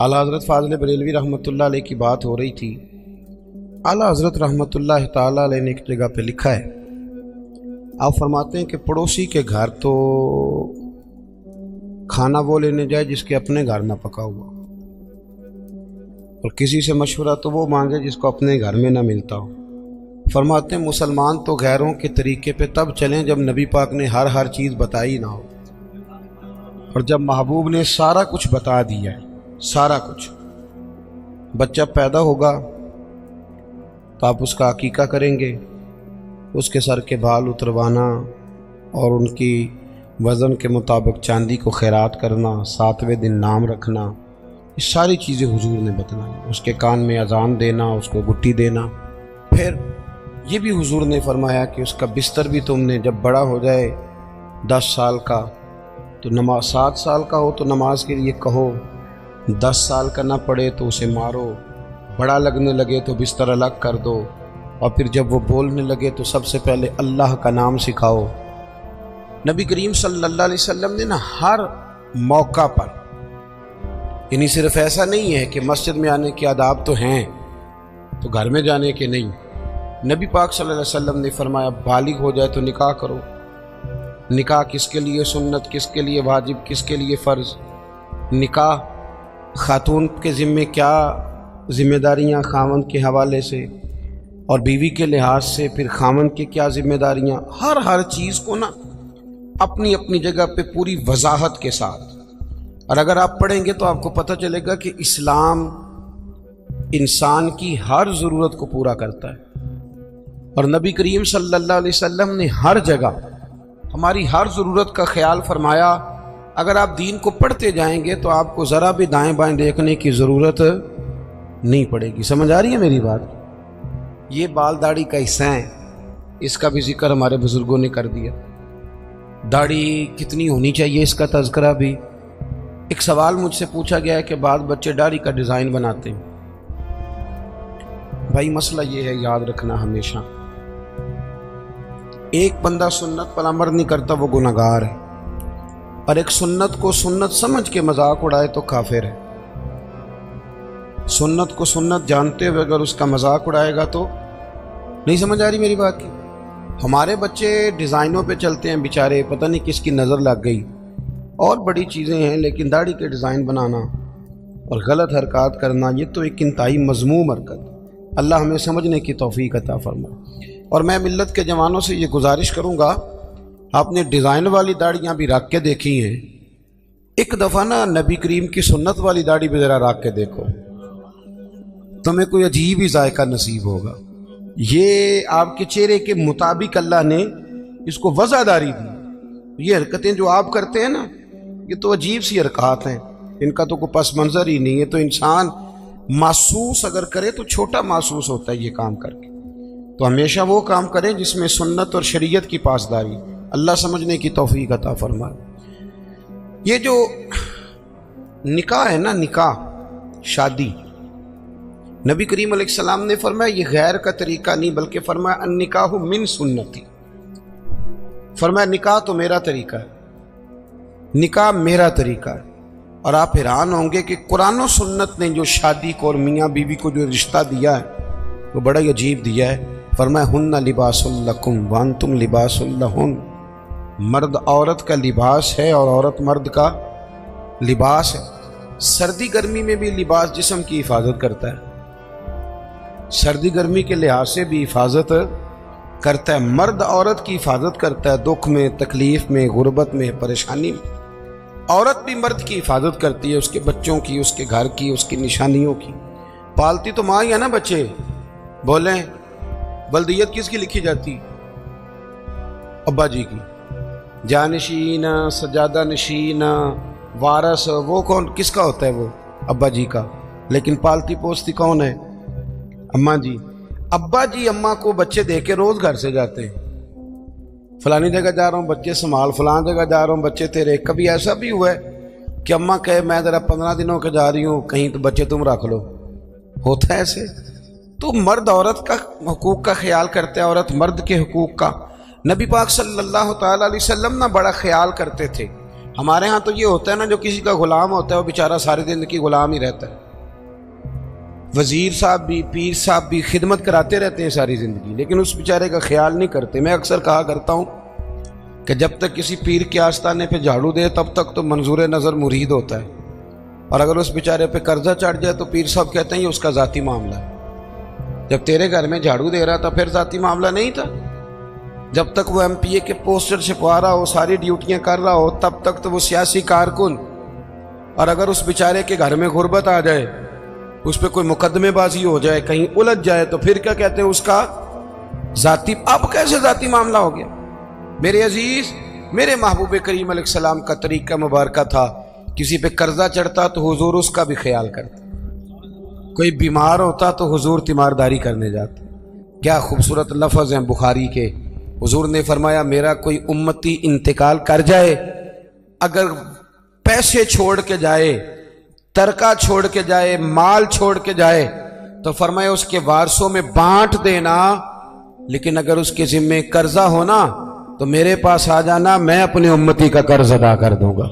اعلیٰ حضرت فاضل بریلوی رحمۃ اللہ علیہ کی بات ہو رہی تھی۔ اعلیٰ حضرت رحمۃ اللہ تعالیٰ علیہ نے ایک جگہ پہ لکھا ہے، آپ فرماتے ہیں کہ پڑوسی کے گھر تو کھانا وہ لینے جائے جس کے اپنے گھر نہ پکا ہوا، اور کسی سے مشورہ تو وہ مانگے جس کو اپنے گھر میں نہ ملتا ہو۔ فرماتے ہیں مسلمان تو غیروں کے طریقے پہ تب چلیں جب نبی پاک نے ہر چیز بتائی نہ ہو، اور جب محبوب نے سارا کچھ بتا دیا ہے، سارا کچھ۔ بچہ پیدا ہوگا تو آپ اس کا عقیقہ کریں گے، اس کے سر کے بال اتروانا اور ان کی وزن کے مطابق چاندی کو خیرات کرنا، 7ویں دن نام رکھنا، یہ ساری چیزیں حضور نے بتلائی۔ اس کے کان میں اذان دینا، اس کو گٹی دینا۔ پھر یہ بھی حضور نے فرمایا کہ اس کا بستر بھی تم نے جب بڑا ہو جائے 10 سال کا تو نماز، 7 سال کا ہو تو نماز کے لیے کہو، 10 سال کا نہ پڑے تو اسے مارو، بڑا لگنے لگے تو بستر الگ کر دو، اور پھر جب وہ بولنے لگے تو سب سے پہلے اللہ کا نام سکھاؤ۔ نبی کریم صلی اللہ علیہ وسلم نے نا ہر موقع پر، یعنی صرف ایسا نہیں ہے کہ مسجد میں آنے کے آداب تو ہیں تو گھر میں جانے کے نہیں، نبی پاک صلی اللہ علیہ وسلم نے فرمایا بالغ ہو جائے تو نکاح کرو۔ نکاح کس کے لیے سنت، کس کے لیے واجب، کس کے لیے فرض؟ نکاح خاتون کے ذمے کیا ذمہ داریاں خاوند کے حوالے سے، اور بیوی کے لحاظ سے پھر خاوند کی کیا ذمہ داریاں، ہر چیز کو نا اپنی اپنی جگہ پہ پوری وضاحت کے ساتھ۔ اور اگر آپ پڑھیں گے تو آپ کو پتہ چلے گا کہ اسلام انسان کی ہر ضرورت کو پورا کرتا ہے، اور نبی کریم صلی اللہ علیہ وسلم نے ہر جگہ ہماری ہر ضرورت کا خیال فرمایا۔ اگر آپ دین کو پڑھتے جائیں گے تو آپ کو ذرا بھی دائیں بائیں دیکھنے کی ضرورت نہیں پڑے گی۔ سمجھ آ رہی ہے میری بات؟ یہ بال داڑھی کا حصہ ہے، اس کا بھی ذکر ہمارے بزرگوں نے کر دیا۔ داڑھی کتنی ہونی چاہیے اس کا تذکرہ بھی۔ ایک سوال مجھ سے پوچھا گیا ہے کہ بعض بچے داڑھی کا ڈیزائن بناتے ہیں۔ بھائی مسئلہ یہ ہے، یاد رکھنا ہمیشہ، ایک بندہ سنت پر عمل نہیں کرتا وہ گناہگار ہے، اور ایک سنت کو سنت سمجھ کے مذاق اڑائے تو کافر ہے۔ سنت کو سنت جانتے ہوئے اگر اس کا مذاق اڑائے گا تو نہیں۔ سمجھ آ رہی میری بات کی؟ ہمارے بچے ڈیزائنوں پہ چلتے ہیں بیچارے، پتہ نہیں کس کی نظر لگ گئی، اور بڑی چیزیں ہیں، لیکن داڑھی کے ڈیزائن بنانا اور غلط حرکات کرنا یہ تو ایک انتہائی مذموم حرکت۔ اللہ ہمیں سمجھنے کی توفیق عطا فرمائے۔ اور میں ملت کے جوانوں سے یہ گزارش کروں گا، آپ نے ڈیزائن والی داڑھیاں بھی رکھ کے دیکھی ہیں، ایک دفعہ نا نبی کریم کی سنت والی داڑھی بھی ذرا رکھ کے دیکھو، تمہیں کوئی عجیب ہی ذائقہ نصیب ہوگا۔ یہ آپ کے چہرے کے مطابق اللہ نے اس کو وضاحت دی۔ یہ حرکتیں جو آپ کرتے ہیں نا، یہ تو عجیب سی حرکات ہیں، ان کا تو کوئی پس منظر ہی نہیں ہے۔ تو انسان محسوس اگر کرے تو چھوٹا محسوس ہوتا ہے یہ کام کر کے۔ تو ہمیشہ وہ کام کریں جس میں سنت اور شریعت کی پاسداری، اللہ سمجھنے کی توفیق عطا فرمائے۔ یہ جو نکاح ہے نا، نکاح شادی، نبی کریم علیہ السلام نے فرمایا یہ غیر کا طریقہ نہیں، بلکہ فرمایا النکاح من سنتی، فرمایا نکاح تو میرا طریقہ ہے، نکاح میرا طریقہ ہے۔ اور آپ حیران ہوں گے کہ قرآن و سنت نے جو شادی کو اور میاں بیوی کو جو رشتہ دیا ہے وہ بڑا ہی عجیب دیا ہے۔ فرمایا ہن لباس لکم وانتم لباس لہن، مرد عورت کا لباس ہے اور عورت مرد کا لباس ہے۔ سردی گرمی میں بھی لباس جسم کی حفاظت کرتا ہے، سردی گرمی کے لحاظ سے بھی حفاظت کرتا ہے۔ مرد عورت کی حفاظت کرتا ہے، دکھ میں، تکلیف میں، غربت میں، پریشانی میں۔ عورت بھی مرد کی حفاظت کرتی ہے، اس کے بچوں کی، اس کے گھر کی، اس کی نشانیوں کی۔ پالتی تو ماں ہی ہے نا بچے، بولیں بلدیت کس کی لکھی جاتی؟ ابا جی کی۔ جانشین، سجادہ نشین، وارث، وہ کون کس کا ہوتا ہے؟ وہ ابا جی کا۔ لیکن پالتی پوستی کون ہے؟ اماں جی۔ ابا جی اماں کو بچے دے کے روز گھر سے جاتے ہیں، فلانی جگہ جا رہا ہوں بچے سنبھال، فلان جگہ جا رہا ہوں بچے تیرے۔ کبھی ایسا بھی ہوا ہے کہ اماں کہے میں ذرا 15 دنوں کے جا رہی ہوں کہیں، تو بچے تم رکھ لو؟ ہوتا ہے ایسے؟ تو مرد عورت کا حقوق کا خیال کرتا ہے، عورت مرد کے حقوق کا۔ نبی پاک صلی اللہ تعالیٰ علیہ وسلم نہ بڑا خیال کرتے تھے۔ ہمارے ہاں تو یہ ہوتا ہے نا، جو کسی کا غلام ہوتا ہے وہ بیچارہ ساری زندگی غلام ہی رہتا ہے. وزیر صاحب بھی، پیر صاحب بھی خدمت کراتے رہتے ہیں ساری زندگی، لیکن اس بیچارے کا خیال نہیں کرتے. میں اکثر کہا کرتا ہوں کہ جب تک کسی پیر کے آستانے پہ جھاڑو دے تب تک تو منظور نظر مرید ہوتا ہے، اور اگر اس بیچارے پہ قرضہ چڑھ جائے تو پیر صاحب کہتے ہیں یہ اس کا ذاتی معاملہ ہے. جب تیرے گھر میں جھاڑو دے رہا تھا پھر ذاتی معاملہ نہیں تھا؟ جب تک وہ MP کے پوسٹر چھپوا رہا ہو، ساری ڈیوٹیاں کر رہا ہو، تب تک تو وہ سیاسی کارکن. اور اگر اس بیچارے کے گھر میں غربت آ جائے، اس پہ کوئی مقدمے بازی ہو جائے، کہیں الجھ جائے، تو پھر کیا کہتے ہیں اس کا ذاتی. اب کیسے ذاتی معاملہ ہو گیا؟ میرے عزیز، میرے محبوب کریم علیہ السلام کا طریقہ مبارکہ تھا، کسی پہ قرضہ چڑھتا تو حضور اس کا بھی خیال کرتا، کوئی بیمار ہوتا تو حضور تیمارداری کرنے جاتے. کیا خوبصورت لفظ ہیں بخاری کے. حضور نے فرمایا میرا کوئی امتی انتقال کر جائے، اگر پیسے چھوڑ کے جائے، ترکہ چھوڑ کے جائے، مال چھوڑ کے جائے، تو فرمایا اس کے وارثوں میں بانٹ دینا، لیکن اگر اس کے ذمے قرضہ ہونا تو میرے پاس آ جانا، میں اپنے امتی کا قرض ادا کر دوں گا.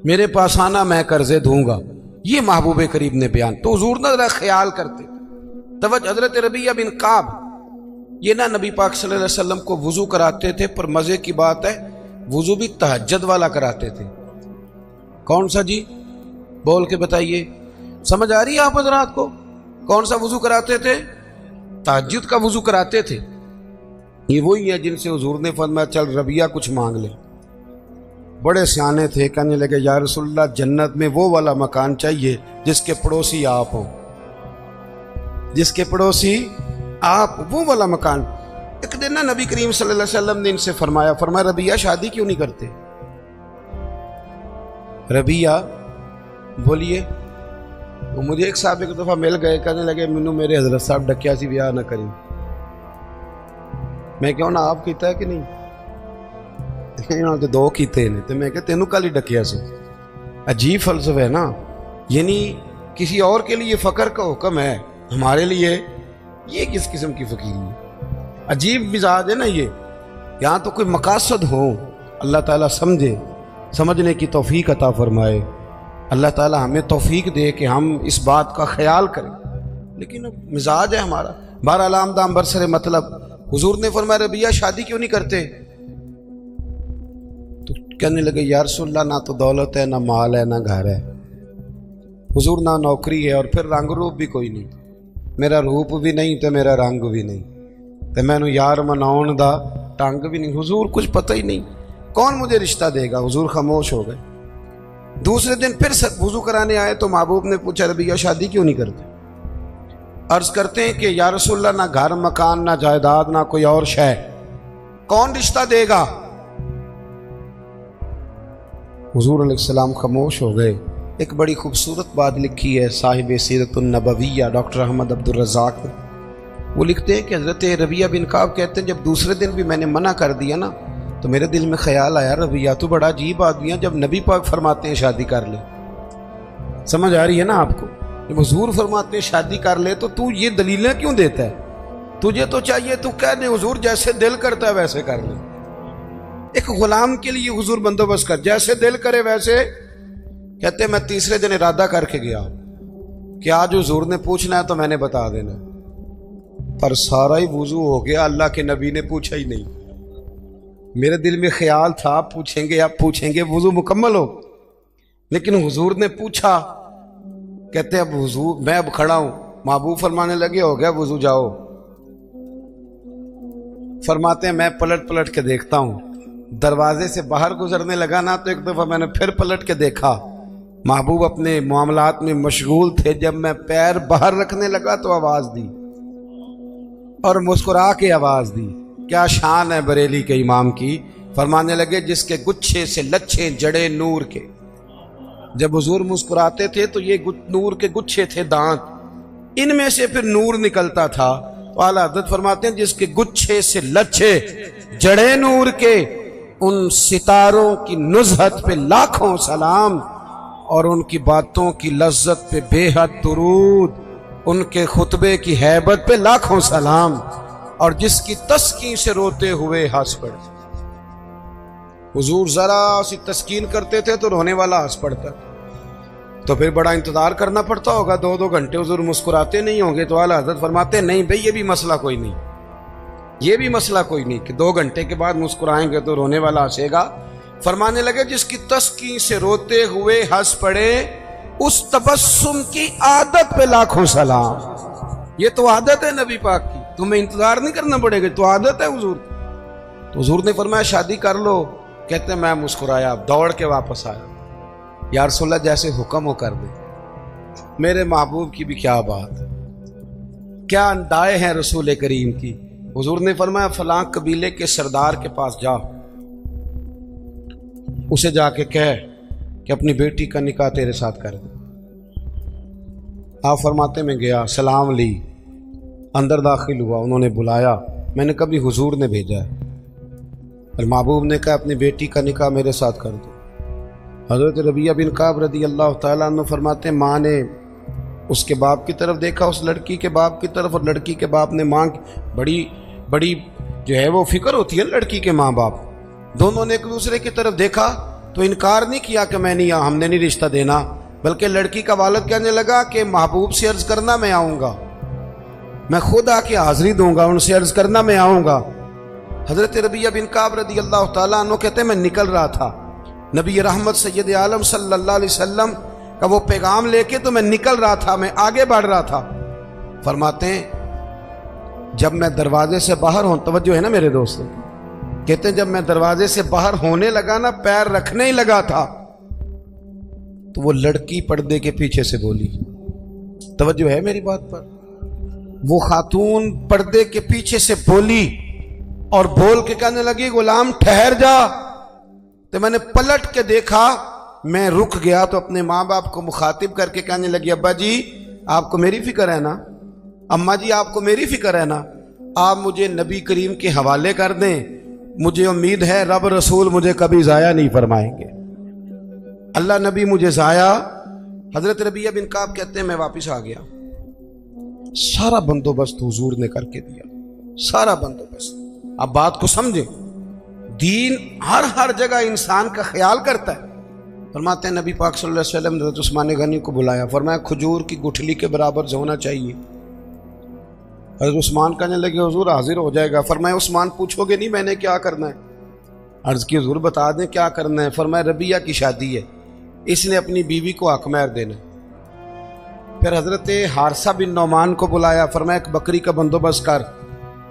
میرے پاس آنا، میں قرضے دوں گا. یہ محبوب کریم نے بیان. تو حضور نہ ذرا خیال کرتے. توجہ، حضرت ربیعہ بن کعب یہ نا نبی پاک صلی اللہ علیہ وسلم کو وضو کراتے تھے، پر مزے کی بات ہے وضو بھی تہجد والا کراتے تھے. کون سا جی؟ بول کے بتائیے. سمجھ آ رہی ہے آپ حضرات کو؟ کون سا وضو کراتے تھے؟ تہجد کا وضو کراتے تھے. یہ وہی ہے جن سے حضور نے فرمایا چل ربیعہ کچھ مانگ لے. بڑے سیانے تھے، کہنے لگے یا رسول اللہ جنت میں وہ والا مکان چاہیے جس کے پڑوسی آپ ہوں، جس کے پڑوسی آپ، وہ والا مکان. ایک دن نا نبی کریم صلی اللہ علیہ وسلم نے ان سے فرمایا ربیعہ شادی کیوں نہیں کرتے؟ ربیعہ بولیے. وہ مجھے ایک صاحب ایک دفعہ مل گئے، کہنے لگے مینوں میرے حضرت صاحب ڈکیا سی بیاہ نہ کریں. میں کہوں نا آپ کیتا ہے کہ نہیں؟ انہوں نے دو کیتے ہیں. تو میں کہ تینوں کل ہی ڈکیا سے. عجیب فلسفہ ہے نا. یعنی کسی اور کے لیے فقر کا حکم ہے، ہمارے لیے یہ کس قسم کی فقیری ہے؟ عجیب مزاج ہے نا یہ. یہاں تو کوئی مقاصد ہو، اللہ تعالیٰ سمجھے، سمجھنے کی توفیق عطا فرمائے. اللہ تعالیٰ ہمیں توفیق دے کہ ہم اس بات کا خیال کریں. لیکن مزاج ہے ہمارا. بہرحال آمدام برسر مطلب حضور نے فرمایا ربیعہ شادی کیوں نہیں کرتے؟ تو کہنے لگے یا رسول اللہ نہ تو دولت ہے، نہ مال ہے، نہ گھر ہے. حضور نہ نوکری ہے، اور پھر رنگ روپ بھی کوئی نہیں. میرا روپ بھی نہیں تو میرا رنگ بھی نہیں، تو میں نو یار مناؤن دا ٹنگ بھی نہیں. حضور کچھ پتہ ہی نہیں، کون مجھے رشتہ دے گا؟ حضور خاموش ہو گئے. دوسرے دن پھر وضو کرانے آئے تو محبوب نے پوچھا ربیعہ شادی کیوں نہیں کرتے؟ عرض کرتے ہیں کہ یا رسول اللہ نہ گھر مکان، نہ جائیداد، نہ کوئی اور شے، کون رشتہ دے گا؟ حضور علیہ السلام خاموش ہو گئے. ایک بڑی خوبصورت بات لکھی ہے صاحب سیرت النبویہ ڈاکٹر احمد عبد الرزاق نے. وہ لکھتے ہیں کہ حضرت ربیعہ بن کعب کہتے ہیں جب دوسرے دن بھی میں نے منع کر دیا نا تو میرے دل میں خیال آیا ربیعہ تو بڑا عجیب آدمی ہے، جب نبی پاک فرماتے ہیں شادی کر لے. سمجھ آ رہی ہے نا آپ کو؟ جب حضور فرماتے ہیں شادی کر لے تو یہ دلیلیں کیوں دیتا ہے؟ تجھے تو چاہیے تو کہہ دے حضور جیسے دل کرتا ہے ویسے کر لے. ایک غلام کے لیے حضور بندوبست کر، جیسے دل کرے ویسے. کہتے میں تیسرے دن ارادہ کر کے گیا کہ آج حضور نے پوچھنا ہے تو میں نے بتا دینا، پر سارا ہی وضو ہو گیا، اللہ کے نبی نے پوچھا ہی نہیں. میرے دل میں خیال تھا آپ پوچھیں گے وضو مکمل ہو، لیکن حضور نے پوچھا. کہتے اب حضور میں اب کھڑا ہوں، محبوب فرمانے لگے ہو گیا وضو جاؤ. فرماتے ہیں میں پلٹ کے دیکھتا ہوں، دروازے سے باہر گزرنے لگا نا تو ایک دفعہ میں نے پھر پلٹ کے دیکھا، محبوب اپنے معاملات میں مشغول تھے. جب میں پیر باہر رکھنے لگا تو آواز دی اور مسکرا کے آواز دی. کیا شان ہے بریلی کے امام کی. فرمانے لگے جس کے گچھے سے لچھے جڑے نور کے. جب حضور مسکراتے تھے تو یہ نور کے گچھے تھے دانت، ان میں سے پھر نور نکلتا تھا. اعلیٰ حضرت فرماتے ہیں جس کے گچھے سے لچھے جڑے نور کے، ان ستاروں کی نزہت پہ لاکھوں سلام، اور ان کی باتوں کی لذت پہ بے حد درود، ان کے خطبے کی ہیبت پہ لاکھوں سلام، اور جس کی تسکین سے روتے ہوئے ہنس پڑے. حضور ذرا سی تسکین کرتے تھے تو رونے والا ہنس پڑتا، تو پھر بڑا انتظار کرنا پڑتا ہوگا، 2 گھنٹے حضور مسکراتے نہیں ہوں گے، تو اعلیٰ حضرت فرماتے نہیں بھئی یہ بھی مسئلہ کوئی نہیں، یہ بھی مسئلہ کوئی نہیں کہ 2 گھنٹے کے بعد مسکرائیں گے تو رونے والا ہنسے گا۔ فرمانے لگے جس کی تسکین سے روتے ہوئے ہنس پڑے اس تبسم کی عادت پہ لاکھوں سلام۔ یہ تو عادت ہے نبی پاک کی، تمہیں انتظار نہیں کرنا پڑے گا، تو عادت ہے حضور۔ تو حضور نے فرمایا شادی کر لو، کہتے ہیں میں مسکرایا، دوڑ کے واپس آیا، یا رسول اللہ جیسے حکم ہو کر دے۔ میرے محبوب کی بھی کیا بات ہے، کیا اندائے ہیں رسول کریم کی۔ حضور نے فرمایا فلاں قبیلے کے سردار کے پاس جا، اسے جا کے کہہ کہ اپنی بیٹی کا نکاح تیرے ساتھ کر دے۔ آپ فرماتے میں گیا، سلام لی، اندر داخل ہوا، انہوں نے بلایا، میں نے کبھی حضور نے بھیجا ہے، اور محبوب نے کہا اپنی بیٹی کا نکاح میرے ساتھ کر دو۔ حضرت ربیعہ بن کعب رضی اللہ تعالیٰ عنہ فرماتے ہیں ماں نے اس کے باپ کی طرف دیکھا، اس لڑکی کے باپ کی طرف، اور لڑکی کے باپ نے ماں کی بڑی جو ہے وہ فکر ہوتی ہے لڑکی کے ماں باپ، دونوں نے ایک دوسرے کی طرف دیکھا تو انکار نہیں کیا کہ میں نہیں ہم نے نہیں رشتہ دینا، بلکہ لڑکی کا والد کہنے لگا کہ محبوب سے عرض کرنا میں آؤں گا، میں خود آ کے حاضری دوں گا، ان سے عرض کرنا میں آؤں گا۔ حضرت ربیعہ بن کعب رضی اللہ تعالیٰ عنہ کہتے ہیں میں نکل رہا تھا، نبی رحمت سید عالم صلی اللہ علیہ وسلم کا وہ پیغام لے کے، تو میں نکل رہا تھا، میں آگے بڑھ رہا تھا۔ فرماتے ہیں جب میں دروازے سے باہر ہوں، توجہ ہے نا میرے دوست، کہتے ہیں جب میں دروازے سے باہر ہونے لگا نا، پیر رکھنے ہی لگا تھا، تو وہ لڑکی پردے کے پیچھے سے بولی، توجہ ہے میری بات پر، وہ خاتون پردے کے پیچھے سے بولی اور بول کے کہنے لگی غلام ٹھہر جا۔ تو میں نے پلٹ کے دیکھا، میں رک گیا تو اپنے ماں باپ کو مخاطب کر کے کہنے لگی ابا جی آپ کو میری فکر ہے نا، اماں جی آپ کو میری فکر ہے نا، آپ مجھے نبی کریم کے حوالے کر دیں، مجھے امید ہے رب رسول مجھے کبھی ضائع نہیں فرمائیں گے، اللہ نبی مجھے ضائع۔ حضرت ربیعہ بن کعب کہتے ہیں میں واپس آ گیا، سارا بندوبست حضور نے کر کے دیا، سارا بندوبست۔ اب بات کو سمجھیں، دین ہر جگہ انسان کا خیال کرتا ہے۔ فرماتے ہیں نبی پاک صلی اللہ علیہ وسلم نے حضرت عثمان غنی کو بلایا، فرمایا کھجور کی گٹھلی کے برابر ہونا چاہیے۔ حضرت عثمان کہنے لگے حضور حاضر ہو جائے گا۔ فرمایا عثمان پوچھو گے نہیں میں نے کیا کرنا ہے؟ عرض کی حضور بتا دیں کیا کرنا ہے۔ فرمایا ربیعہ کی شادی ہے، اس نے اپنی بیوی کو حق مہر دینا۔ پھر حضرت حارثہ بن نعمان کو بلایا، فرمایا ایک بکری کا بندوبست کر،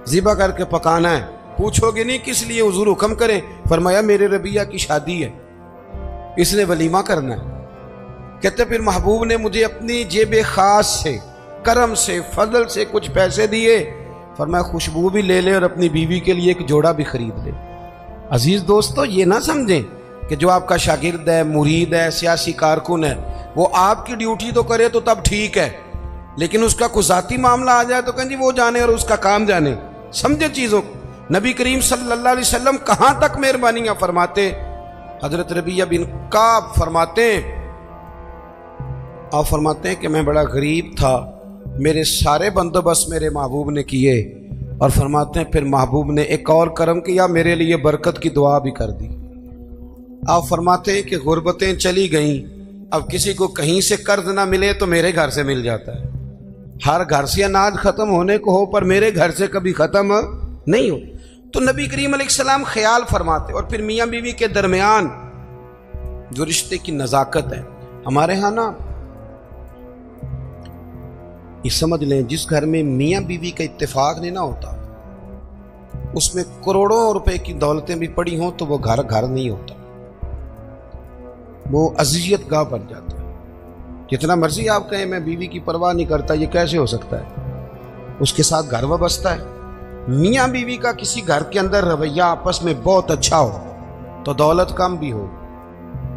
ذبح کر کے پکانا ہے، پوچھو گے نہیں کس لیے حضور حکم کریں؟ فرمایا میرے ربیعہ کی شادی ہے، اس نے ولیمہ کرنا ہے۔ کہتے پھر محبوب نے مجھے اپنی جیب خاص سے، کرم سے، فضل سے کچھ پیسے دیے، فرمایا خوشبو بھی لے لے اور اپنی بیوی کے لیے ایک جوڑا بھی خرید لے۔ عزیز دوستو یہ نہ سمجھیں کہ جو آپ کا شاگرد ہے، مرید ہے، سیاسی کارکن ہے، وہ آپ کی ڈیوٹی تو کرے تو تب ٹھیک ہے، لیکن اس کا کوئی ذاتی معاملہ آ جائے تو کہیں جی وہ جانے اور اس کا کام جانے۔ سمجھے چیزوں کو۔ نبی کریم صلی اللہ علیہ وسلم کہاں تک مہربانیاں فرماتے۔ حضرت ربیعہ بن کعب فرماتے ہیں کہ میں بڑا غریب تھا، میرے سارے بندوبست میرے محبوب نے کیے، اور فرماتے ہیں پھر محبوب نے ایک اور کرم کیا، میرے لیے برکت کی دعا بھی کر دی۔ آپ فرماتے ہیں کہ غربتیں چلی گئیں، اب کسی کو کہیں سے قرض نہ ملے تو میرے گھر سے مل جاتا ہے۔ ہر گھر سے اناج ختم ہونے کو ہو پر میرے گھر سے کبھی ختم نہیں ہو۔ تو نبی کریم علیہ السلام خیال فرماتے، اور پھر میاں بیوی کے درمیان جو رشتے کی نزاکت ہے، ہمارے ہاں نا یہ سمجھ لیں جس گھر میں میاں بیوی کا اتفاق نہیں نہ ہوتا، اس میں کروڑوں روپے کی دولتیں بھی پڑی ہوں تو وہ گھر نہیں ہوتا، وہ اذیت گاہ بن جاتا ہے۔ جتنا مرضی آپ کہیں میں بیوی کی پرواہ نہیں کرتا، یہ کیسے ہو سکتا ہے؟ اس کے ساتھ گھر وابستہ ہے۔ میاں بیوی کا کسی گھر کے اندر رویہ آپس میں بہت اچھا ہو تو دولت کم بھی ہو،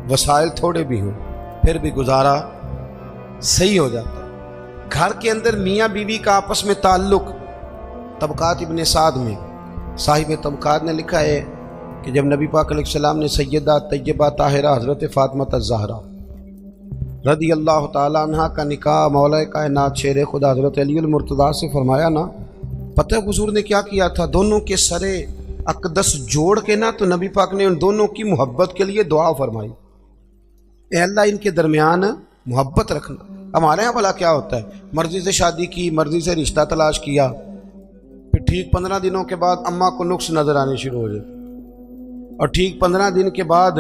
وسائل تھوڑے بھی ہو، پھر بھی گزارا صحیح ہو جاتا ہے۔ گھر کے اندر میاں بیوی کا آپس میں تعلق، طبقات ابن سعد میں صاحب طبقات نے لکھا ہے کہ جب نبی پاک علیہ السلام نے سیدہ طیبہ طاہرہ حضرت فاطمہ الزہرا رضی اللہ تعالیٰ عنہ کا نکاح مولا کائنات شیر خدا حضرت علی المرتضیٰ سے فرمایا نا، پتہ حضور نے کیا کیا تھا؟ دونوں کے سرے اقدس جوڑ کے نا تو نبی پاک نے ان دونوں کی محبت کے لیے دعا فرمائی، اے اللہ ان کے درمیان محبت رکھنا۔ ہمارے یہاں بھلا کیا ہوتا ہے، مرضی سے شادی کی، مرضی سے رشتہ تلاش کیا، پھر ٹھیک 15 دنوں کے بعد اماں کو نقص نظر آنے شروع ہو جاتے، اور ٹھیک 15 دن کے بعد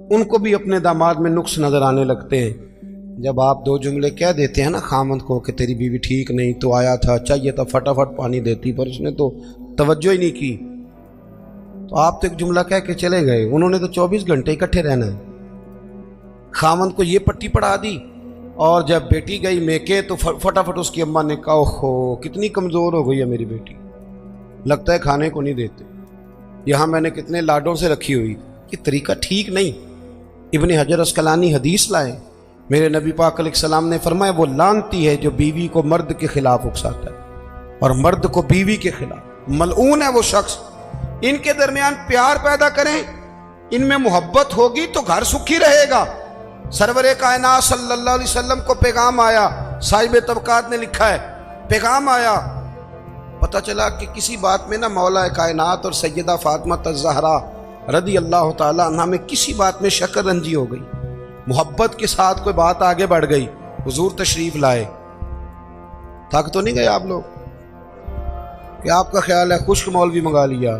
ان کو بھی اپنے داماد میں نقص نظر آنے لگتے ہیں۔ جب آپ 2 جملے کہہ دیتے ہیں نا خامند کو کہ تیری بیوی ٹھیک نہیں، تو آیا تھا، چاہیے تھا فٹافٹ پانی دیتی، پر اس نے تو توجہ ہی نہیں کی، تو آپ تو ایک جملہ کہہ کے چلے گئے، انہوں نے تو 24 گھنٹے اکٹھے رہنا ہے۔ خامند کو یہ پٹی پڑھا دی، اور جب بیٹی گئی میکے تو فٹافٹ اس کی اماں نے کہا اوہو کتنی کمزور ہو گئی ہے میری بیٹی، لگتا ہے کھانے کو نہیں دیتے، یہاں میں نے کتنے لاڈوں سے رکھی ہوئی، یہ طریقہ ٹھیک نہیں۔ ابن حجر اسقلانی حدیث لائے، میرے نبی پاک علیہ السلام نے فرمایا وہ لعنتی ہے جو بیوی کو مرد کے خلاف اکساتا ہے اور مرد کو بیوی کے خلاف، ملعون ہے وہ شخص۔ ان کے درمیان پیار پیدا کریں، ان میں محبت ہوگی تو گھر سکھی رہے گا۔ سرور کائنات صلی اللہ علیہ وسلم کو پیغام آیا، صاحب طبقات نے لکھا ہے، پیغام آیا، پتہ چلا کہ کسی بات میں نا مولا کائنات اور سیدہ فاطمہ الزہرا رضی اللہ تعالی عنہ میں کسی بات میں شکر رنجی ہو گئی، محبت کے ساتھ کوئی بات آگے بڑھ گئی، حضور تشریف لائے۔ تھک تو نہیں گئے آپ لوگ کہ آپ کا خیال ہے خشک مولوی منگا لیا،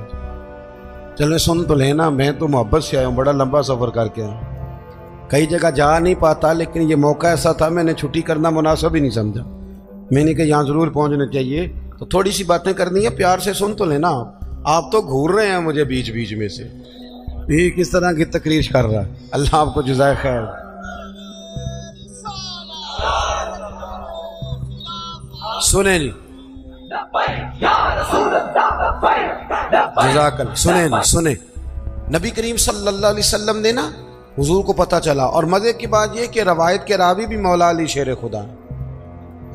چلے سن تو لینا، میں تو محبت سے آیا ہوں، بڑا لمبا سفر کر کے آیا، کئی جگہ جا نہیں پاتا، لیکن یہ موقع ایسا تھا میں نے چھٹی کرنا مناسب ہی نہیں سمجھا، میں نے کہا یہاں ضرور پہنچنا چاہیے، تو تھوڑی سی باتیں کرنی ہے، پیار سے سن تو لینا۔ آپ تو گھور رہے ہیں مجھے بیچ بیچ میں سے، یہ کس طرح کی تقریر کر رہا ہے، اللہ آپ کو جزائے خیر۔ سنیں جی، جزاک اللہ، سنیں جی سنیں، نبی کریم صلی اللہ علیہ وسلم نے نا حضور کو پتہ چلا، اور مزے کی بات یہ کہ روایت کے راوی بھی مولا علی شیر خدا ہیں۔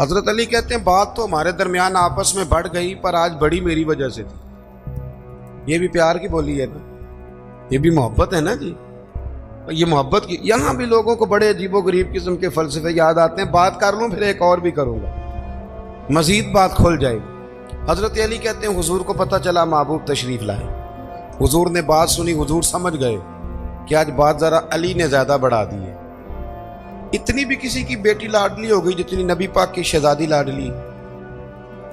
حضرت علی کہتے ہیں بات تو ہمارے درمیان آپس میں بڑھ گئی، پر آج بڑی میری وجہ سے تھی۔ یہ بھی پیار کی بولی ہے نا، یہ بھی محبت ہے نا جی، یہ محبت کی۔ یہاں بھی لوگوں کو بڑے عجیب و غریب قسم کے فلسفے یاد آتے ہیں، بات کر لوں پھر ایک اور بھی کروں گا، مزید بات کھل جائے گی۔ حضرت علی کہتے ہیں حضور کو پتہ چلا محبوب تشریف لائے، حضور نے بات سنی، حضور سمجھ گئے کہ آج بات ذرا علی نے زیادہ بڑھا دی ہے۔ اتنی بھی کسی کی بیٹی لاڈلی ہو گئی جتنی نبی پاک کی شہزادی لاڈلی،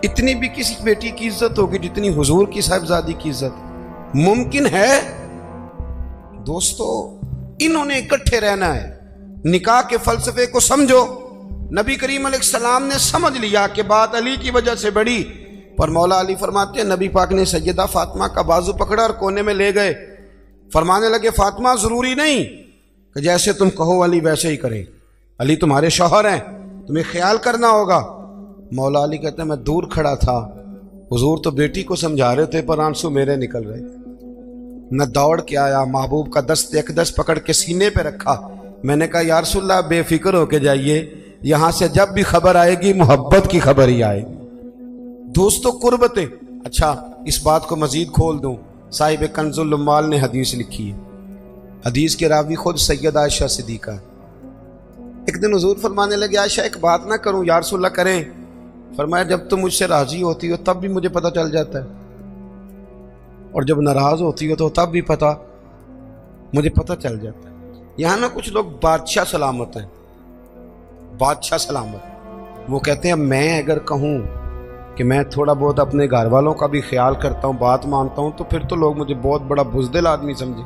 اتنی بھی کسی بیٹی کی عزت ہوگی جتنی حضور کی صاحبزادی کی عزت ممکن ہے؟ دوستو انہوں نے اکٹھے رہنا ہے، نکاح کے فلسفے کو سمجھو۔ نبی کریم علیہ السلام نے سمجھ لیا کہ بات علی کی وجہ سے بڑی، پر مولا علی فرماتے ہیں نبی پاک نے سیدہ فاطمہ کا بازو پکڑا اور کونے میں لے گئے، فرمانے لگے فاطمہ ضروری نہیں کہ جیسے تم کہو علی ویسے ہی کریں، علی تمہارے شوہر ہیں، تمہیں خیال کرنا ہوگا۔ مولا علی کہتے ہیں میں دور کھڑا تھا، حضور تو بیٹی کو سمجھا رہے تھے پر آنسو میرے نکل رہے تھے، میں دوڑ کے آیا، محبوب کا دست اقدس پکڑ کے سینے پہ رکھا، میں نے کہا یا رسول اللہ بے فکر ہو کے جائیے، یہاں سے جب بھی خبر آئے گی محبت کی خبر ہی آئے گی۔ دوستو قربتیں، اچھا اس بات کو مزید کھول دوں، صاحب کنز العمال نے حدیث لکھی ہے، حدیث کے راوی خود سید عائشہ صدیقہ ہے۔ ایک دن حضور فرمانے لگے عائشہ ایک بات نہ کروں یا رسول اللہ کریں؟ فرمایا جب تم مجھ سے راضی ہوتی ہو تب بھی مجھے پتہ چل جاتا ہے، اور جب ناراض ہوتی ہو تو تب بھی مجھے پتہ چل جاتا ہے۔ یہاں نا کچھ لوگ بادشاہ سلامت ہیں، بادشاہ سلامت، وہ کہتے ہیں میں اگر کہوں کہ میں تھوڑا بہت اپنے گھر والوں کا بھی خیال کرتا ہوں، بات مانتا ہوں، تو پھر تو لوگ مجھے بہت بڑا بزدل آدمی سمجھیں،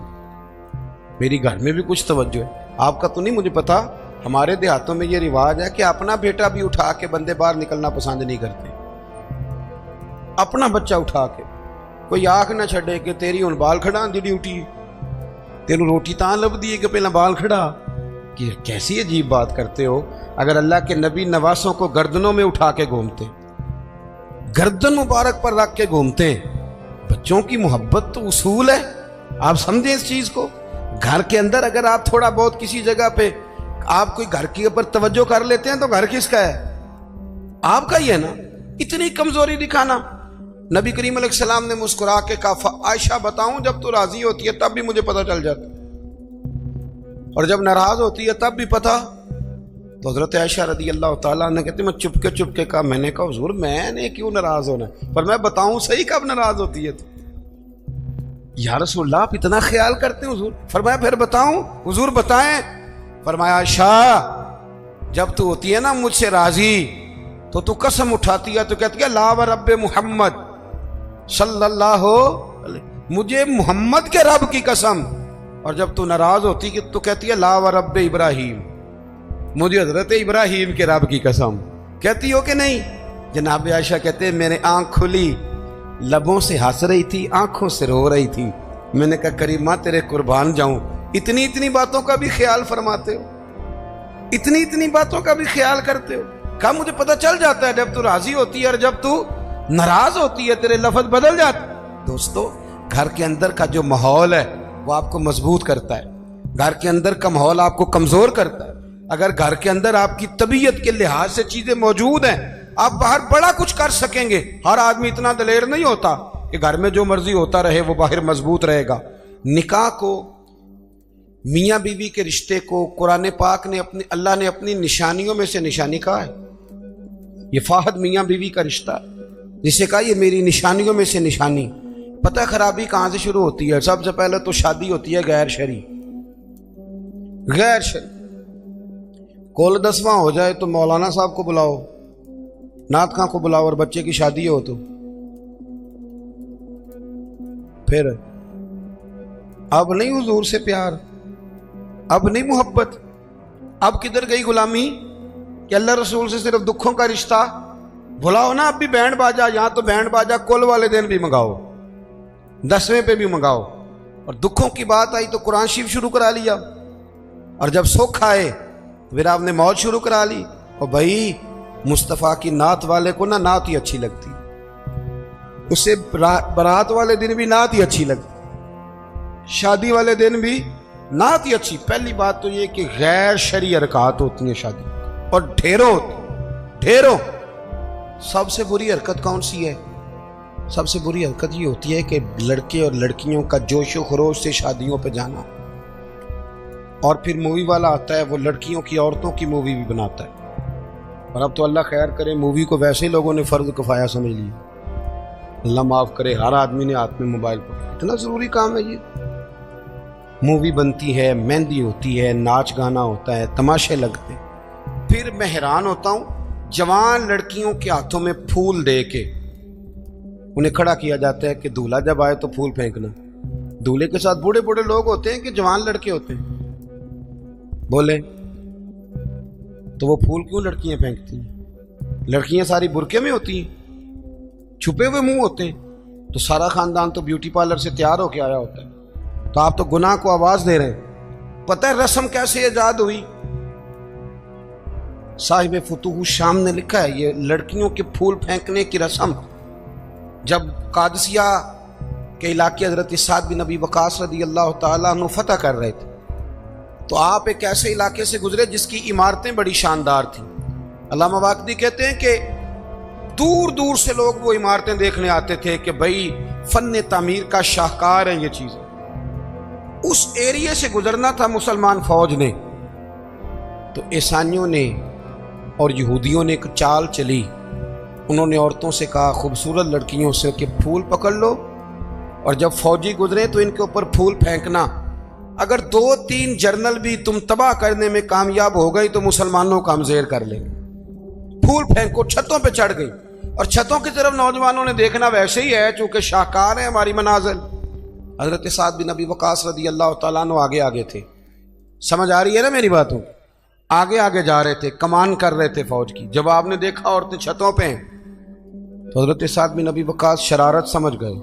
میری گھر میں بھی کچھ توجہ ہے۔ آپ کا تو نہیں مجھے پتا، ہمارے دیہاتوں میں یہ رواج ہے کہ اپنا بیٹا بھی اٹھا کے بندے باہر نکلنا پسند نہیں کرتے، اپنا بچہ اٹھا کے، کوئی آنکھ نہ چھڑے کہ تیری ہن بال کھڑا دی ڈیوٹی، تینوں روٹی تاں لب دی کہ پہلا بال کھڑا، کہ کیسی عجیب بات کرتے ہو۔ اگر اللہ کے نبی نواسوں کو گردنوں میں اٹھا کے گھومتے، گردن مبارک پر رکھ کے گھومتے ہیں، بچوں کی محبت تو اصول ہے، آپ سمجھیں اس چیز کو۔ گھر کے اندر اگر آپ تھوڑا بہت کسی جگہ پہ آپ کوئی گھر کے اوپر توجہ کر لیتے ہیں تو گھر کس کا ہے؟ آپ کا ہی ہے نا۔ اتنی کمزوری دکھانا، نبی کریم علیہ السلام نے مسکرا کے کہا عائشہ بتاؤں جب تو راضی ہوتی ہے تب بھی مجھے پتہ چل جاتا، اور جب ناراض ہوتی ہے تب بھی پتہ۔ تو حضرت عائشہ رضی اللہ تعالیٰ نے کہتے میں چپ کے کہا، میں نے کہا حضور میں نے کیوں ناراض ہونا ہے، پر میں بتاؤں صحیح کب ناراض ہوتی ہے تو یا رسول اللہ آپ اتنا خیال کرتے ہیں حضور؟ فرمایا پھر بتاؤں؟ حضور بتائیں۔ فرمایا شاہ جب تو ہوتی ہے نا مجھ سے راضی تو قسم اٹھاتی ہے، تو کہتی ہے لا و رب محمد صلی اللہ علیہ، مجھے محمد کے رب کی قسم۔ اور جب تو ناراض ہوتی کہ تو کہتی ہے لا و رب ابراہیم، مجھے حضرت ابراہیم کے رب کی قسم۔ کہتی ہو کہ نہیں؟ جناب عائشہ کہتے ہیں میرے آنکھ کھلی، لبوں سے ہنس رہی تھی، آنکھوں سے رو رہی تھی۔ میں نے کہا کریمہ تیرے قربان جاؤں، اتنی اتنی باتوں کا بھی خیال فرماتے ہو، اتنی اتنی باتوں کا بھی خیال کرتے ہو؟ کہا مجھے پتہ چل جاتا ہے جب تو راضی ہوتی ہے اور جب تو ناراض ہوتی ہے تیرے لفظ بدل جاتے۔ دوستو گھر کے اندر کا جو ماحول ہے وہ آپ کو مضبوط کرتا ہے، گھر کے اندر کا ماحول آپ کو کمزور کرتا ہے۔ اگر گھر کے اندر آپ کی طبیعت کے لحاظ سے چیزیں موجود ہیں، آپ باہر بڑا کچھ کر سکیں گے۔ ہر آدمی اتنا دلیر نہیں ہوتا کہ گھر میں جو مرضی ہوتا رہے وہ باہر مضبوط رہے گا۔ نکاح کو، میاں بیوی کے رشتے کو قرآن پاک نے اللہ نے اپنی نشانیوں میں سے نشانی کہا ہے۔ یہ فاحد میاں بیوی کا رشتہ جسے کہا یہ میری نشانیوں میں سے نشانی۔ پتہ خرابی کہاں سے شروع ہوتی ہے؟ سب سے پہلے تو شادی ہوتی ہے غیر شرعی، غیر شرعی۔ کول 10واں ہو جائے تو مولانا صاحب کو بلاؤ، نعت خاں کو بلاؤ، اور بچے کی شادی ہو تو پھر اب نہیں حضور سے پیار، اب نہیں محبت، اب کدھر گئی غلامی کہ اللہ رسول سے صرف دکھوں کا رشتہ؟ بلاؤ نا اب بھی بینڈ باجا، یہاں تو بینڈ باجا کل والے دن بھی منگاؤ، 10ویں پہ بھی منگاؤ، اور دکھوں کی بات آئی تو قرآن شریف شروع کرا لیا، اور جب سکھ آئے پھر آپ نے موت شروع کرا لی۔ اور بھائی مصطفیٰ کی نعت والے کو نا نعت ہی اچھی لگتی، اسے برات والے دن بھی نعت ہی اچھی لگتی، شادی والے دن بھی نعت ہی اچھی۔ پہلی بات تو یہ کہ غیر شرعی حرکات ہوتی ہیں شادی، اور ڈھیروں۔ سب سے بری حرکت کون سی ہے؟ سب سے بری حرکت یہ ہوتی ہے کہ لڑکے اور لڑکیوں کا جوش و خروش سے شادیوں پہ جانا، اور پھر مووی والا آتا ہے وہ لڑکیوں کی عورتوں کی مووی بھی بناتا ہے۔ اور اب تو اللہ خیر کرے مووی کو ویسے ہی لوگوں نے فرض کفایہ سمجھ لی، اللہ معاف کرے، ہر آدمی نے ہاتھ میں موبائل پکڑا۔ اتنا ضروری کام ہے یہ؟ مووی بنتی ہے، مہندی ہوتی ہے، ناچ گانا ہوتا ہے، تماشے لگتے ہیں۔ پھر میں حیران ہوتا ہوں جوان لڑکیوں کے ہاتھوں میں پھول دے کے انہیں کھڑا کیا جاتا ہے کہ دولہا جب آئے تو پھول پھینکنا۔ دولہے کے ساتھ بوڑھے بوڑھے لوگ ہوتے ہیں کہ جوان لڑکے ہوتے ہیں؟ بولے تو وہ پھول کیوں لڑکیاں پھینکتی ہیں؟ لڑکیاں ساری برقعے میں ہوتی ہیں، چھپے ہوئے منہ ہوتے ہیں، تو سارا خاندان تو بیوٹی پارلر سے تیار ہو کے آیا ہوتا ہے، تو آپ تو گناہ کو آواز دے رہے ہیں۔ پتہ ہے رسم کیسے ایجاد ہوئی؟ صاحب فتوح الشام نے لکھا ہے یہ لڑکیوں کے پھول پھینکنے کی رسم جب قادسیہ کے علاقے حضرت سعد بن ابی وقاص رضی اللہ تعالیٰ عنہ فتح کر رہے تھے، تو آپ ایک ایسے علاقے سے گزرے جس کی عمارتیں بڑی شاندار تھیں۔ علامہ واقدی کہتے ہیں کہ دور دور سے لوگ وہ عمارتیں دیکھنے آتے تھے کہ بھئی فن تعمیر کا شاہکار ہیں یہ چیزیں۔ اس ایریے سے گزرنا تھا مسلمان فوج نے، تو عیسائیوں نے اور یہودیوں نے ایک چال چلی، انہوں نے عورتوں سے کہا خوبصورت لڑکیوں سے کہ پھول پکڑ لو، اور جب فوجی گزرے تو ان کے اوپر پھول پھینکنا، اگر 2-3 جرنل بھی تم تباہ کرنے میں کامیاب ہو گئی تو مسلمانوں کا ہم زیر کر لیں گے۔ پھول پھینکو، چھتوں پہ چڑھ گئی، اور چھتوں کی طرف نوجوانوں نے دیکھنا ویسے ہی ہے چونکہ شاہکار ہے ہماری منازل۔ حضرت سعد بن ابی وقاص رضی اللہ تعالیٰ عنہ آگے آگے تھے، سمجھ آ رہی ہے نا میری باتوں؟ آگے آگے جا رہے تھے، کمان کر رہے تھے فوج کی۔ جب آپ نے دیکھا عورتیں چھتوں پہ ہیں تو حضرت سعد بن ابی وقاص شرارت سمجھ گئے،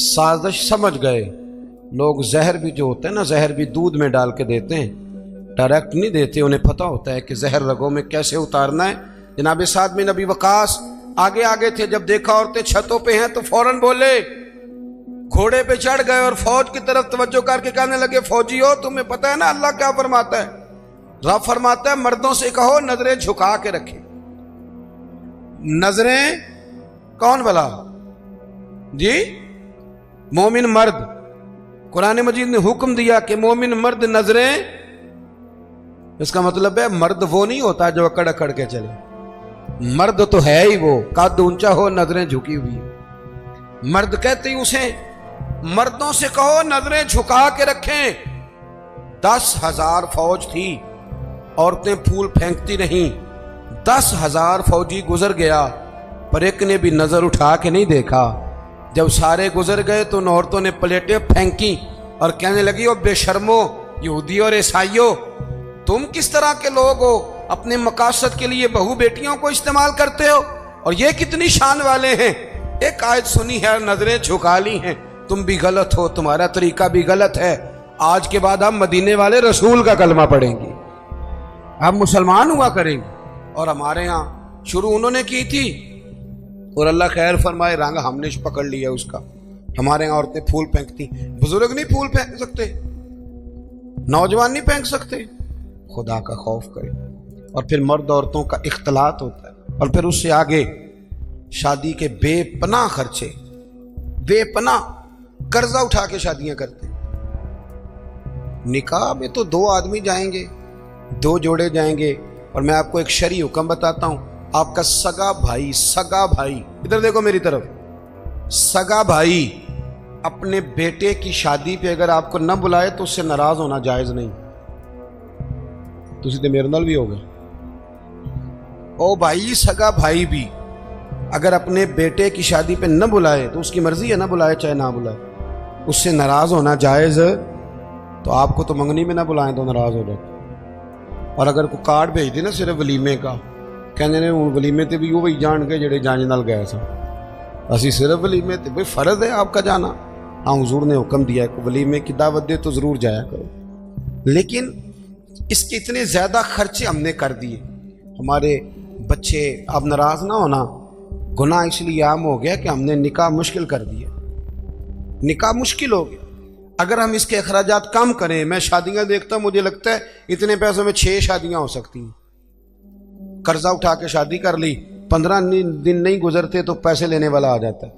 سازش سمجھ گئے۔ لوگ زہر بھی جو ہوتا ہے نا، زہر بھی دودھ میں ڈال کے دیتے ہیں، ڈائریکٹ نہیں دیتے، انہیں پتہ ہوتا ہے کہ زہر رگوں میں کیسے اتارنا ہے۔ جناب سعد بن ابی وقاص آگے آگے تھے، جب دیکھا عورتیں چھتوں پہ ہیں تو فوراً بولے، گھوڑے پہ چڑھ گئے اور فوج کی طرف توجہ کر کے کہنے لگے فوجیو تمہیں پتہ ہے نا اللہ کیا فرماتا ہے؟ رب فرماتا ہے مردوں سے کہو نظریں جھکا کے رکھیں۔ نظریں کون بلا؟ جی مومن مرد۔ قرآن مجید نے حکم دیا کہ مومن مرد نظریں، اس کا مطلب ہے مرد وہ نہیں ہوتا جو اکڑ اکڑ کے چلے، مرد تو ہے ہی وہ قد اونچا ہو نظریں جھکی ہوئی۔ مرد کہتے ہی اسے مردوں سے کہو نظریں جھکا کے رکھیں. 10,000 فوج تھی, عورتیں پھول پھینکتی نہیں. 10,000 فوجی گزر گیا پر ایک نے بھی نظر اٹھا کے نہیں دیکھا. جب سارے گزر گئے تو ان عورتوں نے پلیٹیں پھینکی اور کہنے لگی او بے شرمو یہودیوں اور عیسائیوں, تم کس طرح کے لوگ ہو, اپنے مقاصد کے لیے بہو بیٹیوں کو استعمال کرتے ہو, اور یہ کتنی شان والے ہیں. ایک آیت سنی ہے, نظریں جھکا لی ہیں. تم بھی غلط ہو, تمہارا طریقہ بھی غلط ہے. آج کے بعد ہم مدینے والے رسول کا کلمہ پڑھیں گے, ہم مسلمان ہوا کریں گے. اور ہمارے ہاں شروع انہوں نے کی تھی, اور اللہ خیر فرمائے رنگ ہم نے پکڑ لیا اس کا. ہمارے یہاں عورتیں پھول پھینکتی, بزرگ نہیں پھول پھینک سکتے, نوجوان نہیں پھینک سکتے. خدا کا خوف کرے. اور پھر مرد عورتوں کا اختلاط ہوتا ہے, اور پھر اس سے آگے شادی کے بے پناہ خرچے, بے پناہ قرضہ اٹھا کے شادیاں کرتے ہیں. نکاح میں تو 2 آدمی جائیں گے, 2 جوڑے جائیں گے. اور میں آپ کو ایک شرعی حکم بتاتا ہوں, آپ کا سگا بھائی ادھر دیکھو میری طرف, سگا بھائی اپنے بیٹے کی شادی پہ اگر آپ کو نہ بلائے تو اس سے ناراض ہونا جائز نہیں. تسی تے میرے نال بھی ہو گئے. او بھائی, سگا بھائی بھی اگر اپنے بیٹے کی شادی پہ نہ بلائے تو اس کی مرضی ہے, نہ بلائے چاہے نہ بلائے, اس سے ناراض ہونا جائز. تو آپ کو تو منگنی میں نہ بلائیں تو ناراض ہو جاتے. اور اگر کوئی کارڈ بھیج دے نا صرف ولیمے کا, کہنے نے ہوں ولیمے تے بھی وہی جان کے جڑے جانج نال گئے سن, اسی صرف ولیمے تے بھئی فرض ہے آپ کا جانا. ہاں حضور نے حکم دیا ہے کہ ولیمے کی دعوت دے تو ضرور جایا کرو, لیکن اس کے اتنے زیادہ خرچے ہم نے کر دیے. ہمارے بچے, آپ ناراض نہ ہونا, گناہ اس لیے عام ہو گیا کہ ہم نے نکاح مشکل کر دیا. نکاح مشکل ہو گیا. اگر ہم اس کے اخراجات کم کریں, میں شادیاں دیکھتا ہوں, مجھے لگتا ہے اتنے پیسوں میں 6 شادیاں ہو سکتی ہیں. قرضہ اٹھا کے شادی کر لی, 15 دن نہیں گزرتے تو پیسے لینے والا آ جاتا ہے.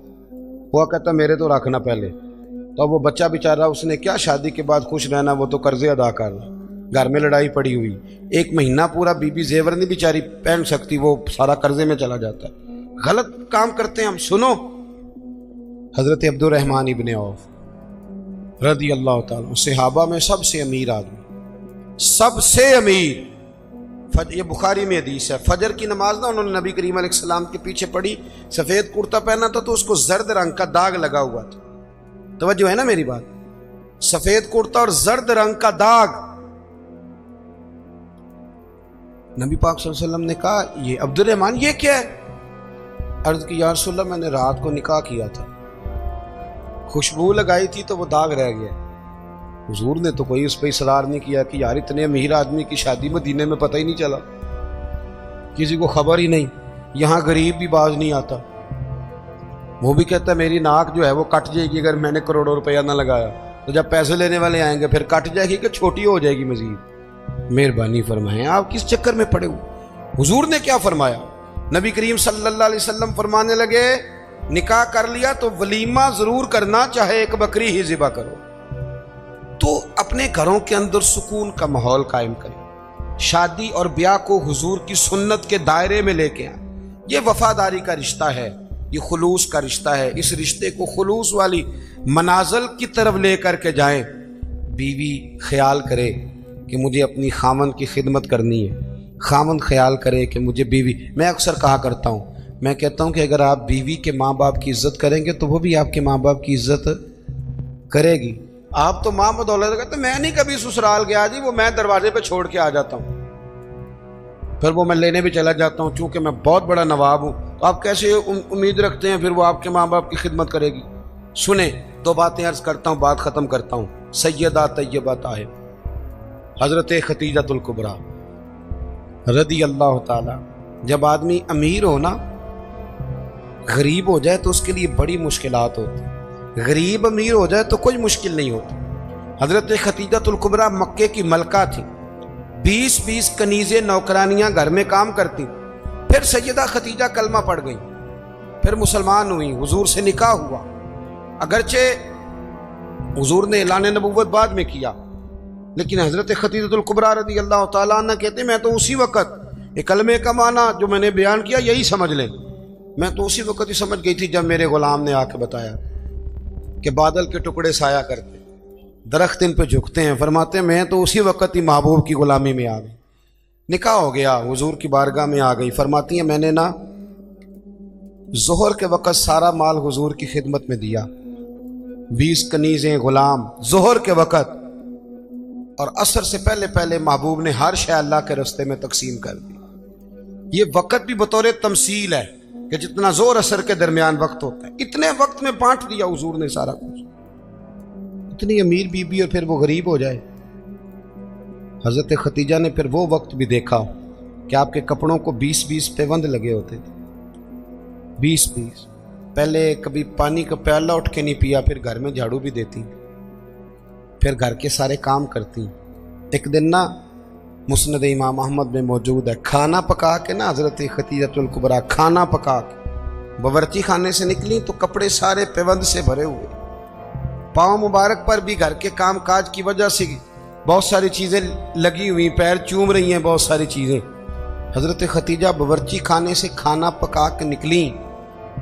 وہ کہتا میرے تو رکھنا پہلے. تو وہ بچہ بیچارہ, اس نے کیا شادی کے بعد خوش رہنا, وہ تو قرضے ادا کر رہا, گھر میں لڑائی پڑی ہوئی, 1 مہینہ پورا بی زیور نہیں بیچاری پہن سکتی, وہ سارا قرضے میں چلا جاتا ہے. غلط کام کرتے ہیں ہم. سنو, حضرت عبد الرحمن ابن عوف رضی اللہ تعالیٰ, صحابہ میں سب سے امیر آدمی, سب سے امیر. یہ بخاری میں حدیث ہے, فجر کی نماز نہ انہوں نے نبی کریم علیہ السلام کے پیچھے پڑھی, سفید کرتا پہنا تھا تو اس کو زرد رنگ کا داغ لگا ہوا تھا. توجہ ہے نا میری بات, سفید کرتا اور زرد رنگ کا داغ. نبی پاک صلی اللہ علیہ وسلم نے کہا یہ عبد الرحمن یہ کیا ہے؟ عرض کی یا رسول اللہ, میں نے رات کو نکاح کیا تھا, خوشبو لگائی تھی تو وہ داغ رہ گیا. حضور نے تو کوئی اس پہ اصرار نہیں کیا کہ یار اتنے امیر آدمی کی شادی مدینے میں پتہ ہی نہیں چلا, کسی کو خبر ہی نہیں. یہاں غریب بھی باز نہیں آتا, وہ بھی کہتا ہے میری ناک جو ہے وہ کٹ جائے گی اگر میں نے کروڑوں روپیہ نہ لگایا, تو جب پیسے لینے والے آئیں گے پھر کٹ جائے گی کہ چھوٹی ہو جائے گی مزید. مہربانی فرمائیں, آپ کس چکر میں پڑے ہو؟ حضور نے کیا فرمایا؟ نبی کریم صلی اللہ علیہ وسلم فرمانے لگے نکاح کر لیا تو ولیمہ ضرور کرنا, چاہے 1 بکری ہی ذبح کرو. تو اپنے گھروں کے اندر سکون کا ماحول قائم کریں, شادی اور بیاہ کو حضور کی سنت کے دائرے میں لے کے آئیں. یہ وفاداری کا رشتہ ہے, یہ خلوص کا رشتہ ہے. اس رشتے کو خلوص والی منازل کی طرف لے کر کے جائیں. بیوی خیال کرے کہ مجھے اپنی خامند کی خدمت کرنی ہے, خامند خیال کرے کہ مجھے بیوی, میں اکثر کہا کرتا ہوں, میں کہتا ہوں کہ اگر آپ بیوی کے ماں باپ کی عزت کریں گے تو وہ بھی آپ کے ماں باپ کی عزت کرے گی. آپ تو ماں بدولت کہتے میں نہیں کبھی سسرال گیا جی, وہ میں دروازے پہ چھوڑ کے آ جاتا ہوں, پھر وہ میں لینے بھی چلا جاتا ہوں چونکہ میں بہت بڑا نواب ہوں. تو آپ کیسے امید رکھتے ہیں پھر وہ آپ کے ماں باپ کی خدمت کرے گی؟ سنیں, 2 باتیں عرض کرتا ہوں, بات ختم کرتا ہوں. سیدہ طیبہ طاہرہ حضرت خدیجہ الکبریٰ رضی اللہ تعالی. جب آدمی امیر ہو نا, غریب ہو جائے تو اس کے لیے بڑی مشکلات ہوتی. غریب امیر ہو جائے تو کوئی مشکل نہیں ہوتی. حضرت خدیجہ الکبریٰ مکے کی ملکہ تھی, 20 کنیزیں نوکرانیاں گھر میں کام کرتی. پھر سیدہ خدیجہ کلمہ پڑھ گئی, پھر مسلمان ہوئی, حضور سے نکاح ہوا. اگرچہ حضور نے اعلان نبوت بعد میں کیا, لیکن حضرت خدیجہ الکبریٰ رضی اللہ تعالیٰ عنہ کہتے میں تو اسی وقت, یہ کلمے کا معنی جو میں نے بیان کیا یہی سمجھ لیں, میں تو اسی وقت ہی سمجھ گئی تھی جب میرے غلام نے آ کے بتایا. کہ بادل کے ٹکڑے سایہ کرتے، درخت ان پہ جھکتے ہیں. فرماتے ہیں میں تو اسی وقت ہی محبوب کی غلامی میں آ گئی. نکاح ہو گیا، حضور کی بارگاہ میں آ گئی. فرماتی ہیں میں نے نا ظہر کے وقت سارا مال حضور کی خدمت میں دیا، 20 کنیزیں، غلام، ظہر کے وقت. اور عصر سے پہلے پہلے محبوب نے ہر شے اللہ کے رستے میں تقسیم کر دی. یہ وقت بھی بطور تمثیل ہے کہ جتنا زور عصر کے درمیان وقت ہوتا ہے اتنے وقت میں بانٹ دیا حضور نے سارا کچھ. اتنی امیر بی بی اور پھر وہ غریب ہو جائے. حضرت ختیجہ نے پھر وہ وقت بھی دیکھا کہ آپ کے کپڑوں کو 20 پیوند لگے ہوتے تھے. 20 پہلے کبھی پانی کا پیالہ اٹھ کے نہیں پیا، پھر گھر میں جھاڑو بھی دیتی، پھر گھر کے سارے کام کرتی. ایک دن نا مسند امام احمد میں موجود ہے، کھانا پکا کے نا حضرت ختیجۃ الکبریٰ کھانا پکا کے باورچی خانے سے نکلی تو کپڑے سارے پیوند سے بھرے ہوئے. پاؤں مبارک پر بھی گھر کے کام کاج کی وجہ سے بہت ساری چیزیں لگی ہوئی، پیر چوم رہی ہیں بہت ساری چیزیں. حضرت ختیجہ باورچی خانے سے کھانا پکا کے نکلیں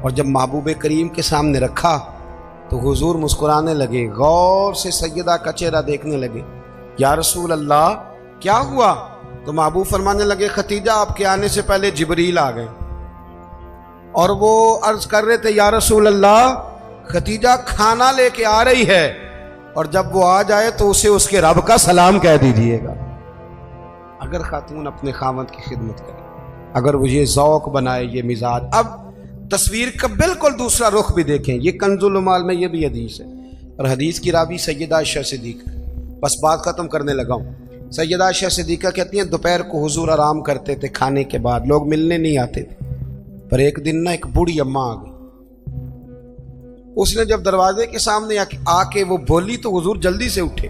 اور جب محبوب کریم کے سامنے رکھا تو حضور مسکرانے لگے، غور سے سیدہ کا چہرہ دیکھنے لگے. یا رسول اللہ کیا ہوا؟ تو محبوب فرمانے لگے ختیجہ آپ کے آنے سے پہلے جبریل آ گئے اور وہ عرض کر رہے تھے یا رسول اللہ ختیجہ کھانا لے کے آ رہی ہے اور جب وہ آ جائے تو اسے اس کے رب کا سلام کہہ دیجئے گا. اگر خاتون اپنے خاوند کی خدمت کرے، اگر وہ یہ ذوق بنائے، یہ مزاج. اب تصویر کا بالکل دوسرا رخ بھی دیکھیں، یہ کنز المال میں یہ بھی حدیث ہے اور حدیث کی راوی سیدہ عائشہ صدیقہ. بس بات ختم کرنے لگا ہوں. سیدہ عائشہ صدیقہ کہتی ہیں دوپہر کو حضور آرام کرتے تھے، کھانے کے بعد لوگ ملنے نہیں آتے تھے. پر ایک دن نا ایک بوڑھی اماں آ گئی. اس نے جب دروازے کے سامنے آ کے وہ بولی تو حضور جلدی سے اٹھے،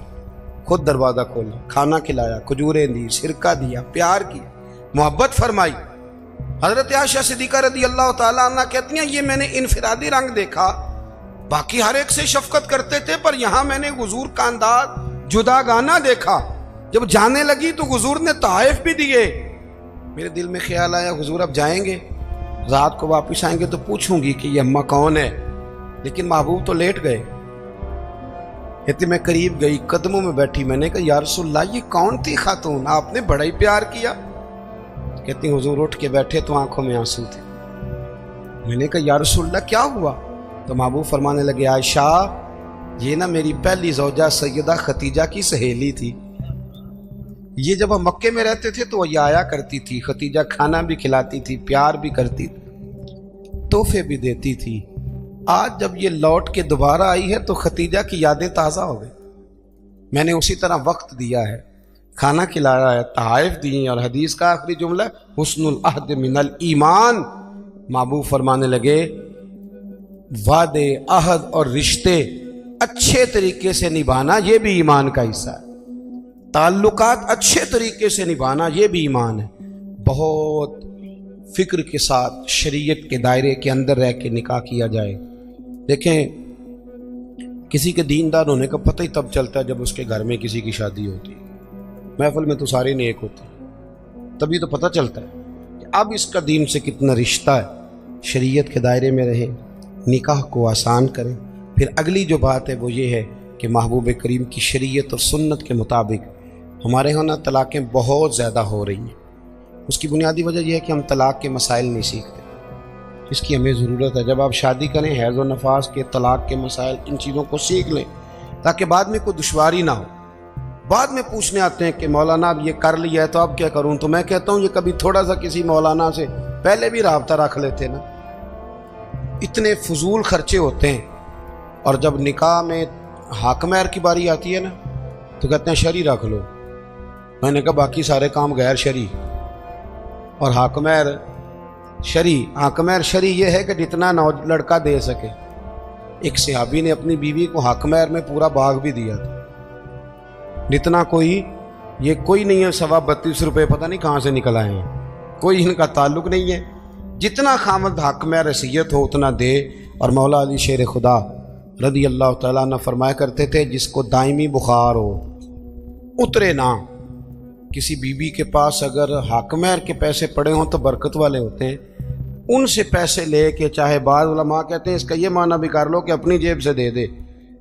خود دروازہ کھولا، کھانا کھلایا، کھجوریں دی، سرکہ دیا، پیار کیا، محبت فرمائی. حضرت عائشہ صدیقہ رضی اللہ تعالیٰ عنہ کہتی ہیں یہ میں نے انفرادی رنگ دیکھا، باقی ہر ایک سے شفقت کرتے تھے پر یہاں میں نے حضور کا انداز جدا گانا دیکھا. جب جانے لگی تو حضور نے تحائف بھی دیے. میرے دل میں خیال آیا حضور اب جائیں گے، رات کو واپس آئیں گے تو پوچھوں گی کہ یہ اماں کون ہے، لیکن محبوب تو لیٹ گئے. کہتی میں قریب گئی، قدموں میں بیٹھی، میں نے کہا یا رسول اللہ یہ کون تھی خاتون، آپ نے بڑا ہی پیار کیا. کہتی حضور اٹھ کے بیٹھے تو آنکھوں میں آنسو تھے. میں نے کہا یا رسول اللہ کیا ہوا؟ تو محبوب فرمانے لگے عائشہ یہ نا میری پہلی زوجہ سیدہ ختیجہ کی سہیلی تھی. یہ جب ہم مکے میں رہتے تھے تو یہ آیا کرتی تھی، ختیجہ کھانا بھی کھلاتی تھی، پیار بھی کرتی تھی، تحفے بھی دیتی تھی. آج جب یہ لوٹ کے دوبارہ آئی ہے تو ختیجہ کی یادیں تازہ ہو گئی. میں نے اسی طرح وقت دیا ہے، کھانا کھلایا ہے، تحائف دیے ہیں. اور حدیث کا آخری جملہ حسن العہد من الایمان. محبوب فرمانے لگے وعدے، عہد اور رشتے اچھے طریقے سے نبھانا یہ بھی ایمان کا حصہ ہے. تعلقات اچھے طریقے سے نبھانا یہ بھی ایمان ہے. بہت فکر کے ساتھ شریعت کے دائرے کے اندر رہ کے نکاح کیا جائے. دیکھیں کسی کے دیندار ہونے کا پتہ ہی تب چلتا ہے جب اس کے گھر میں کسی کی شادی ہوتی ہے. محفل میں تو سارے نیک ہوتے ہیں، تبھی تو پتہ چلتا ہے کہ اب اس کا دین سے کتنا رشتہ ہے. شریعت کے دائرے میں رہیں، نکاح کو آسان کریں. پھر اگلی جو بات ہے وہ یہ ہے کہ محبوب کریم کی شریعت اور سنت کے مطابق ہمارے ہاں طلاقیں بہت زیادہ ہو رہی ہیں. اس کی بنیادی وجہ یہ ہے کہ ہم طلاق کے مسائل نہیں سیکھتے، اس کی ہمیں ضرورت ہے. جب آپ شادی کریں حیض و نفاس کے، طلاق کے مسائل، ان چیزوں کو سیکھ لیں تاکہ بعد میں کوئی دشواری نہ ہو. بعد میں پوچھنے آتے ہیں کہ مولانا اب یہ کر لیا ہے تو اب کیا کروں؟ تو میں کہتا ہوں یہ کبھی تھوڑا سا کسی مولانا سے پہلے بھی رابطہ رکھ لیتے نا. اتنے فضول خرچے ہوتے ہیں. اور جب نکاح میں حق مہر کی باری آتی ہے نا تو کہتے ہیں شرعی رکھ لو. میں نے کہا باقی سارے کام غیر شرعی اور حق مہر شرعی. حق مہر شرعی یہ ہے کہ جتنا لڑکا دے سکے. ایک صحابی نے اپنی بیوی کو حق مہر میں پورا باغ بھی دیا تھا. جتنا کوئی یہ کوئی نہیں ہے 32.5 روپے پتہ نہیں کہاں سے نکل آئے ہیں، کوئی ان کا تعلق نہیں ہے. جتنا خامد حق مہر حیثیت ہو اتنا دے. اور مولا علی شیر خدا رضی اللہ تعالیٰ عنہ فرمایا کرتے تھے جس کو دائمی بخار ہو اترے نہ. کسی بیوی کے پاس اگر حق مہر کے پیسے پڑے ہوں تو برکت والے ہوتے ہیں، ان سے پیسے لے کے، چاہے بعض علماء کہتے ہیں اس کا یہ معنی بھی کر لو کہ اپنی جیب سے دے دے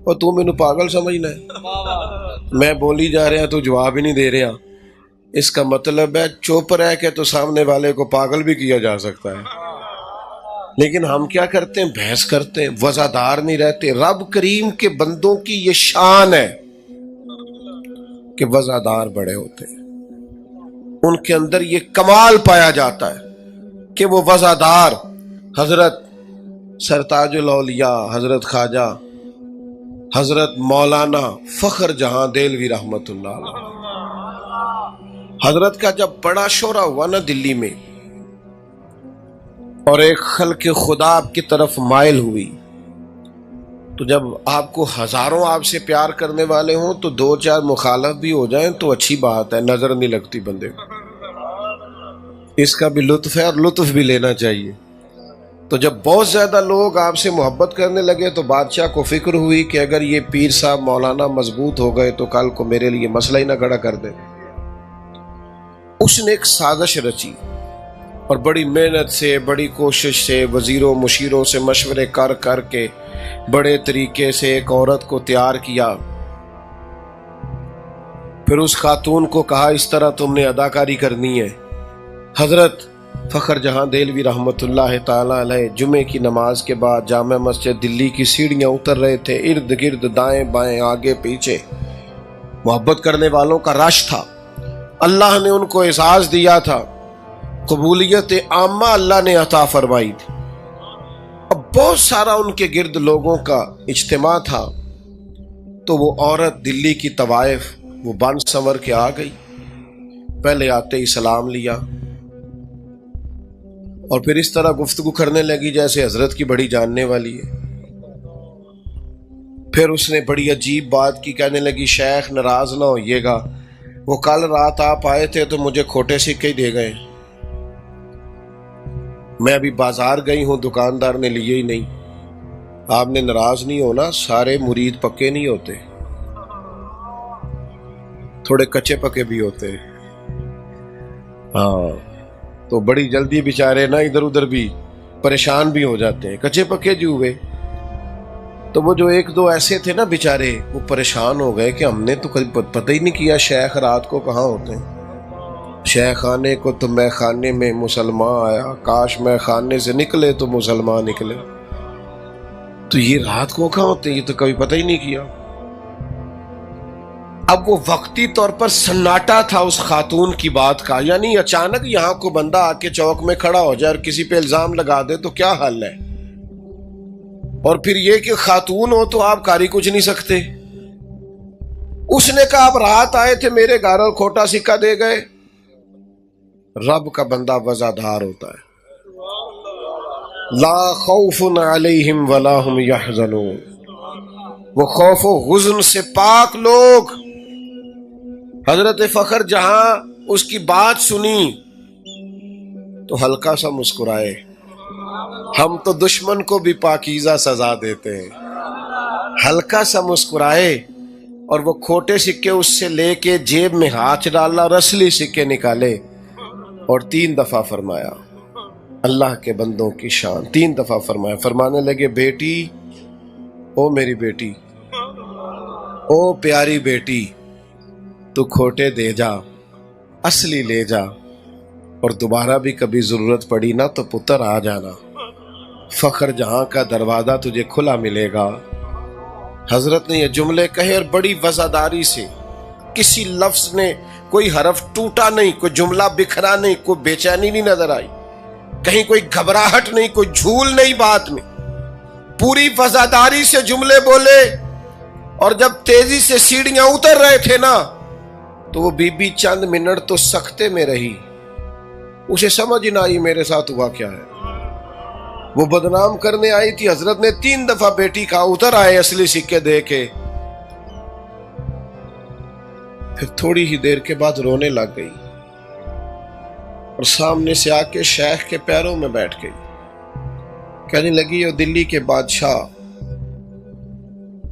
اور تو مینوں پاگل سمجھنا ہے؟ میں بولی جا رہا تو جواب ہی نہیں دے رہا. اس کا مطلب ہے چپ رہ کے تو سامنے والے کو پاگل بھی کیا جا سکتا ہے. لیکن ہم کیا کرتے ہیں؟ بحث کرتے ہیں، وزادار نہیں رہتے. رب کریم کے بندوں کی یہ شان ہے کہ وزادار بڑے ہوتے ہیں. ان کے اندر یہ کمال پایا جاتا ہے کہ وہ وزادار. حضرت سرتاج الاولیاء حضرت خواجہ حضرت مولانا فخر جہاں دہلوی رحمت اللہ علیہ، حضرت کا جب بڑا شورا ہوا نا دلی میں، اور ایک خلق خدا آپ کی طرف مائل ہوئی، تو جب آپ کو ہزاروں آپ سے پیار کرنے والے ہوں تو دو چار مخالف بھی ہو جائیں تو اچھی بات ہے، نظر نہیں لگتی بندے کو. اس کا بھی لطف ہے اور لطف بھی لینا چاہیے. تو جب بہت زیادہ لوگ آپ سے محبت کرنے لگے تو بادشاہ کو فکر ہوئی کہ اگر یہ پیر صاحب مولانا مضبوط ہو گئے تو کل کو میرے لیے مسئلہ ہی نہ کھڑا کر دے. اس نے ایک سازش رچی اور بڑی محنت سے، بڑی کوشش سے، وزیروں مشیروں سے مشورے کر کر کے بڑے طریقے سے ایک عورت کو تیار کیا. پھر اس خاتون کو کہا اس طرح تم نے اداکاری کرنی ہے. حضرت فخر جہاں دہلوی رحمت اللہ تعالی علیہ جمعے کی نماز کے بعد جامع مسجد دلی کی سیڑھیاں اتر رہے تھے. ارد گرد دائیں بائیں آگے پیچھے محبت کرنے والوں کا رش تھا. اللہ نے ان کو اعزاز دیا تھا، قبولیت عامہ اللہ نے عطا فرمائی تھی. اب بہت سارا ان کے گرد لوگوں کا اجتماع تھا. تو وہ عورت دلی کی طوائف وہ بن سنور کے آ گئی. پہلے آتے ہی سلام لیا اور پھر اس طرح گفتگو کرنے لگی جیسے حضرت کی بڑی جاننے والی ہے. پھر اس نے بڑی عجیب بات کی، کہنے لگی شیخ ناراض نہ ہوئیے گا، وہ کل رات آپ آئے تھے تو مجھے کھوٹے سکے ہی دے گئے. میں ابھی بازار گئی ہوں، دکاندار نے لیے ہی نہیں. آپ نے ناراض نہیں ہونا، سارے مرید پکے نہیں ہوتے، تھوڑے کچے پکے بھی ہوتے. ہاں تو بڑی جلدی بیچارے نا ادھر ادھر بھی پریشان بھی ہو جاتے ہیں. کچے پکے جو ہوئے تو وہ جو ایک دو ایسے تھے نا بیچارے، وہ پریشان ہو گئے کہ ہم نے تو کبھی پتہ ہی نہیں کیا شیخ رات کو کہاں ہوتے ہیں. شیخ خانے کو تو میں خانے میں مسلمان آیا، کاش میں خانے سے نکلے تو مسلمان نکلے. تو یہ رات کو کہاں ہوتے ہیں، یہ تو کبھی پتہ ہی نہیں کیا. اب وہ وقتی طور پر سناٹا تھا اس خاتون کی بات کا، یعنی اچانک یہاں کو بندہ آ کے چوک میں کھڑا ہو جائے اور کسی پہ الزام لگا دے تو کیا حل ہے. اور پھر یہ کہ خاتون ہو تو آپ کاری کچھ نہیں سکتے. اس نے کہا آپ رات آئے تھے میرے گھر اور کھوٹا سکہ دے گئے. رب کا بندہ وزادار ہوتا ہے. لا خوف علیہم ولا هم یحزنون، وہ خوف و غزن سے پاک لوگ. حضرت فخر جہاں اس کی بات سنی تو ہلکا سا مسکرائے. ہم تو دشمن کو بھی پاکیزہ سزا دیتے ہیں. ہلکا سا مسکرائے اور وہ کھوٹے سکے اس سے لے کے جیب میں ہاتھ ڈالا اور اصلی سکے نکالے اور 3 دفعہ فرمایا. اللہ کے بندوں کی شان. 3 دفعہ فرمایا. فرمانے لگے بیٹی، او میری بیٹی، او پیاری بیٹی، تو کھوٹے دے جا، اصلی لے جا، اور دوبارہ بھی کبھی ضرورت پڑی نا تو پتر آ جانا. فخر جہاں کا دروازہ تجھے کھلا ملے گا. حضرت نے یہ جملے کہے اور بڑی وزاداری سے، کسی لفظ نے کوئی حرف ٹوٹا نہیں، کوئی جملہ بکھرا نہیں، کوئی بے چینی نہیں نظر آئی، کہیں کوئی گھبراہٹ نہیں، کوئی جھول نہیں بات میں. پوری وزاداری سے جملے بولے. اور جب تیزی سے سیڑھیاں اتر رہے تھے نا تو وہ بی بی چند منٹ تو سکتے میں رہی. اسے سمجھ نہ آئی میرے ساتھ ہوا کیا ہے. وہ بدنام کرنے آئی تھی. حضرت نے 3 دفعہ بیٹی کہا، اتر آئے اصلی سکے دے کے. پھر تھوڑی ہی دیر کے بعد رونے لگ گئی اور سامنے سے آ کے شیخ کے پیروں میں بیٹھ گئی. کہنے لگی او دلی کے بادشاہ،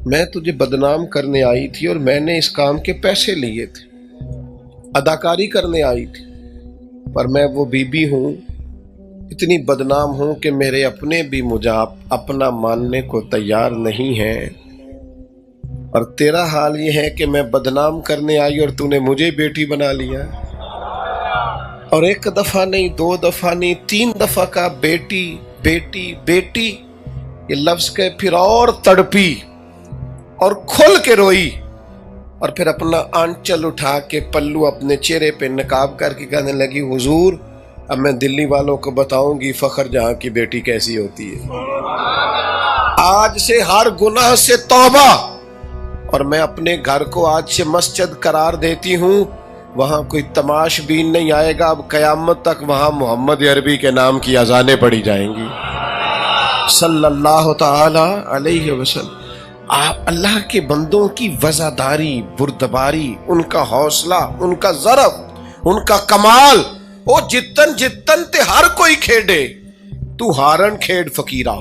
میں تجھے بدنام کرنے آئی تھی اور میں نے اس کام کے پیسے لیے تھے، اداکاری کرنے آئی تھی، پر میں وہ بی بی ہوں، اتنی بدنام ہوں کہ میرے اپنے بھی مجھے اپنا ماننے کو تیار نہیں ہیں. اور تیرا حال یہ ہے کہ میں بدنام کرنے آئی اور تو نے مجھے بیٹی بنا لیا. اور ایک دفعہ نہیں، دو دفعہ نہیں، 3 دفعہ کا بیٹی بیٹی بیٹی یہ لفظ کے پھر اور تڑپی اور کھل کے روئی، اور پھر اپنا آنچل اٹھا کے پلو اپنے چہرے پہ نقاب کر کے کہنے لگی حضور اب میں دلی والوں کو بتاؤں گی فخر جہاں کی بیٹی کیسی ہوتی ہے. آج سے ہر گناہ سے توبہ، اور میں اپنے گھر کو آج سے مسجد قرار دیتی ہوں. وہاں کوئی تماش بین نہیں آئے گا، اب قیامت تک وہاں محمد عربی کے نام کی اذانیں پڑھی جائیں گی صلی اللہ تعالی علیہ وسلم. آپ اللہ کے بندوں کی وزاداری، بردباری، ان کا حوصلہ، ان کا ظرف، ان کا کمال. وہ جتن جتن تے ہر کوئی کھیڑے، تو ہارن کھیڑ فقیرہ.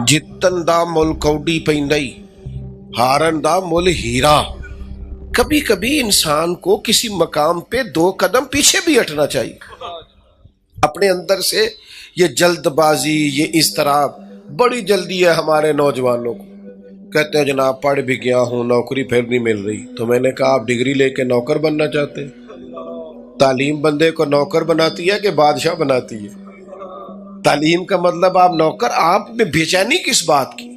جتن دا مل کوڈی پیندائی، ہارن دا مل ہیرا. کبھی کبھی انسان کو کسی مقام پہ 2 قدم پیچھے بھی ہٹنا چاہیے. اپنے اندر سے یہ جلد بازی، یہ اضطراب، بڑی جلدی ہے ہمارے نوجوانوں کو. کہتے ہیں جناب پڑھ بھی گیا ہوں، نوکری پھر نہیں مل رہی. تو میں نے کہا آپ ڈگری لے کے نوکر بننا چاہتے ہیں؟ تعلیم بندے کو نوکر بناتی ہے کہ بادشاہ بناتی ہے؟ تعلیم کا مطلب آپ نوکر. آپ میں بے چینی کس بات کی،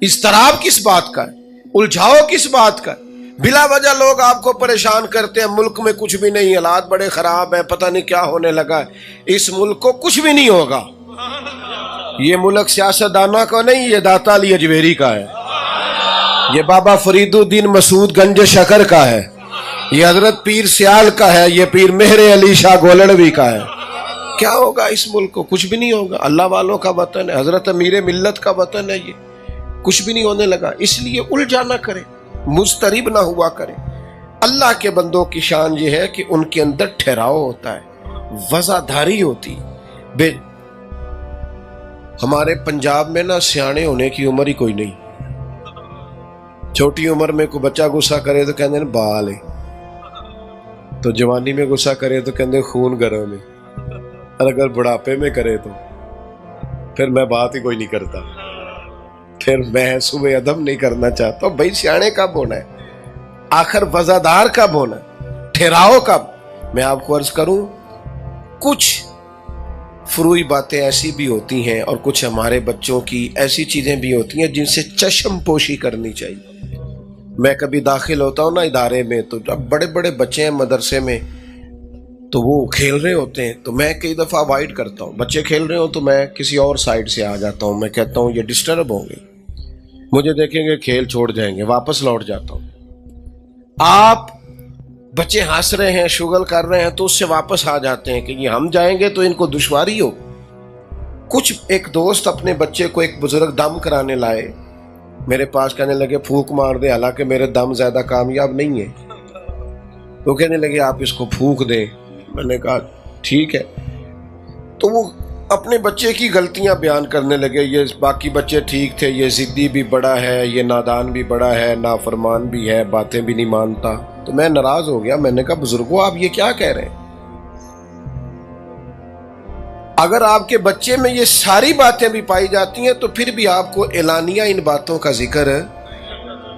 اضطراب کس بات کا ہے، الجھاؤ کس بات کا ہے؟ بلا وجہ لوگ آپ کو پریشان کرتے ہیں. ملک میں کچھ بھی نہیں، حالات بڑے خراب ہیں، پتہ نہیں کیا ہونے لگا ہے. اس ملک کو کچھ بھی نہیں ہوگا. یہ ملک سیاستدانوں کو نہیں، یہ داتا علی اجمیری کا ہے، یہ بابا فرید الدین مسعود گنج شکر کا ہے، یہ حضرت پیر سیال کا ہے، یہ پیر مہر علی شاہ گولڑوی کا ہے. کیا ہوگا اس ملک کو؟ کچھ بھی نہیں ہوگا. اللہ والوں کا وطن ہے، حضرت امیر ملت کا وطن ہے. یہ کچھ بھی نہیں ہونے لگا. اس لیے الجھا نہ کرے، مضطرب نہ ہوا کرے. اللہ کے بندوں کی شان یہ ہے کہ ان کے اندر ٹھہراؤ ہوتا ہے، وزاداری ہوتی. ہمارے پنجاب میں نا سیانے ہونے کی عمر ہی کوئی نہیں. چھوٹی عمر میں کوئی بچہ غصہ کرے تو کہتے ہیں بال ہے، تو جوانی میں غصہ کرے تو کہتے ہیں خون گرم ہے، اور اگر بڑھاپے میں کرے تو پھر میں بات ہی کوئی نہیں کرتا، پھر میں صبح ادب نہیں کرنا چاہتا ہوں. بھائی سیانے کب ہونا ہے؟ آخر وزادار کب ہونا ہے؟ ٹھہراؤ کب؟ میں آپ کو عرض کروں، کچھ فروئی باتیں ایسی بھی ہوتی ہیں اور کچھ ہمارے بچوں کی ایسی چیزیں بھی ہوتی ہیں جن سے چشم پوشی کرنی چاہیے. میں کبھی داخل ہوتا ہوں نا ادارے میں، تو جب بڑے بڑے بچے ہیں مدرسے میں تو وہ کھیل رہے ہوتے ہیں، تو میں کئی دفعہ اوائڈ کرتا ہوں. بچے کھیل رہے ہوں تو میں کسی اور سائڈ سے آ جاتا ہوں. میں کہتا ہوں یہ ڈسٹرب ہوں گے، مجھے دیکھیں گے کھیل چھوڑ جائیں گے، واپس لوٹ جاتا ہوں. آپ بچے ہنس رہے ہیں، شغل کر رہے ہیں، تو اس سے واپس آ جاتے ہیں کہ یہ ہم جائیں گے تو ان کو دشواری ہو. کچھ ایک دوست اپنے بچے کو ایک بزرگ دم کرانے لائے میرے پاس، کہنے لگے پھونک مار دے، حالانکہ میرے دم زیادہ کامیاب نہیں ہے. تو کہنے لگے آپ اس کو پھونک دیں. میں نے کہا ٹھیک ہے. تو وہ اپنے بچے کی غلطیاں بیان کرنے لگے، یہ باقی بچے ٹھیک تھے، یہ ضدی بھی بڑا ہے، یہ نادان بھی بڑا ہے، نافرمان بھی ہے، باتیں بھی نہیں مانتا. تو میں ناراض ہو گیا. میں نے کہا بزرگوں آپ یہ کیا کہہ رہے ہیں؟ اگر آپ کے بچے میں یہ ساری باتیں بھی پائی جاتی ہیں تو پھر بھی آپ کو اعلانیہ ان باتوں کا ذکر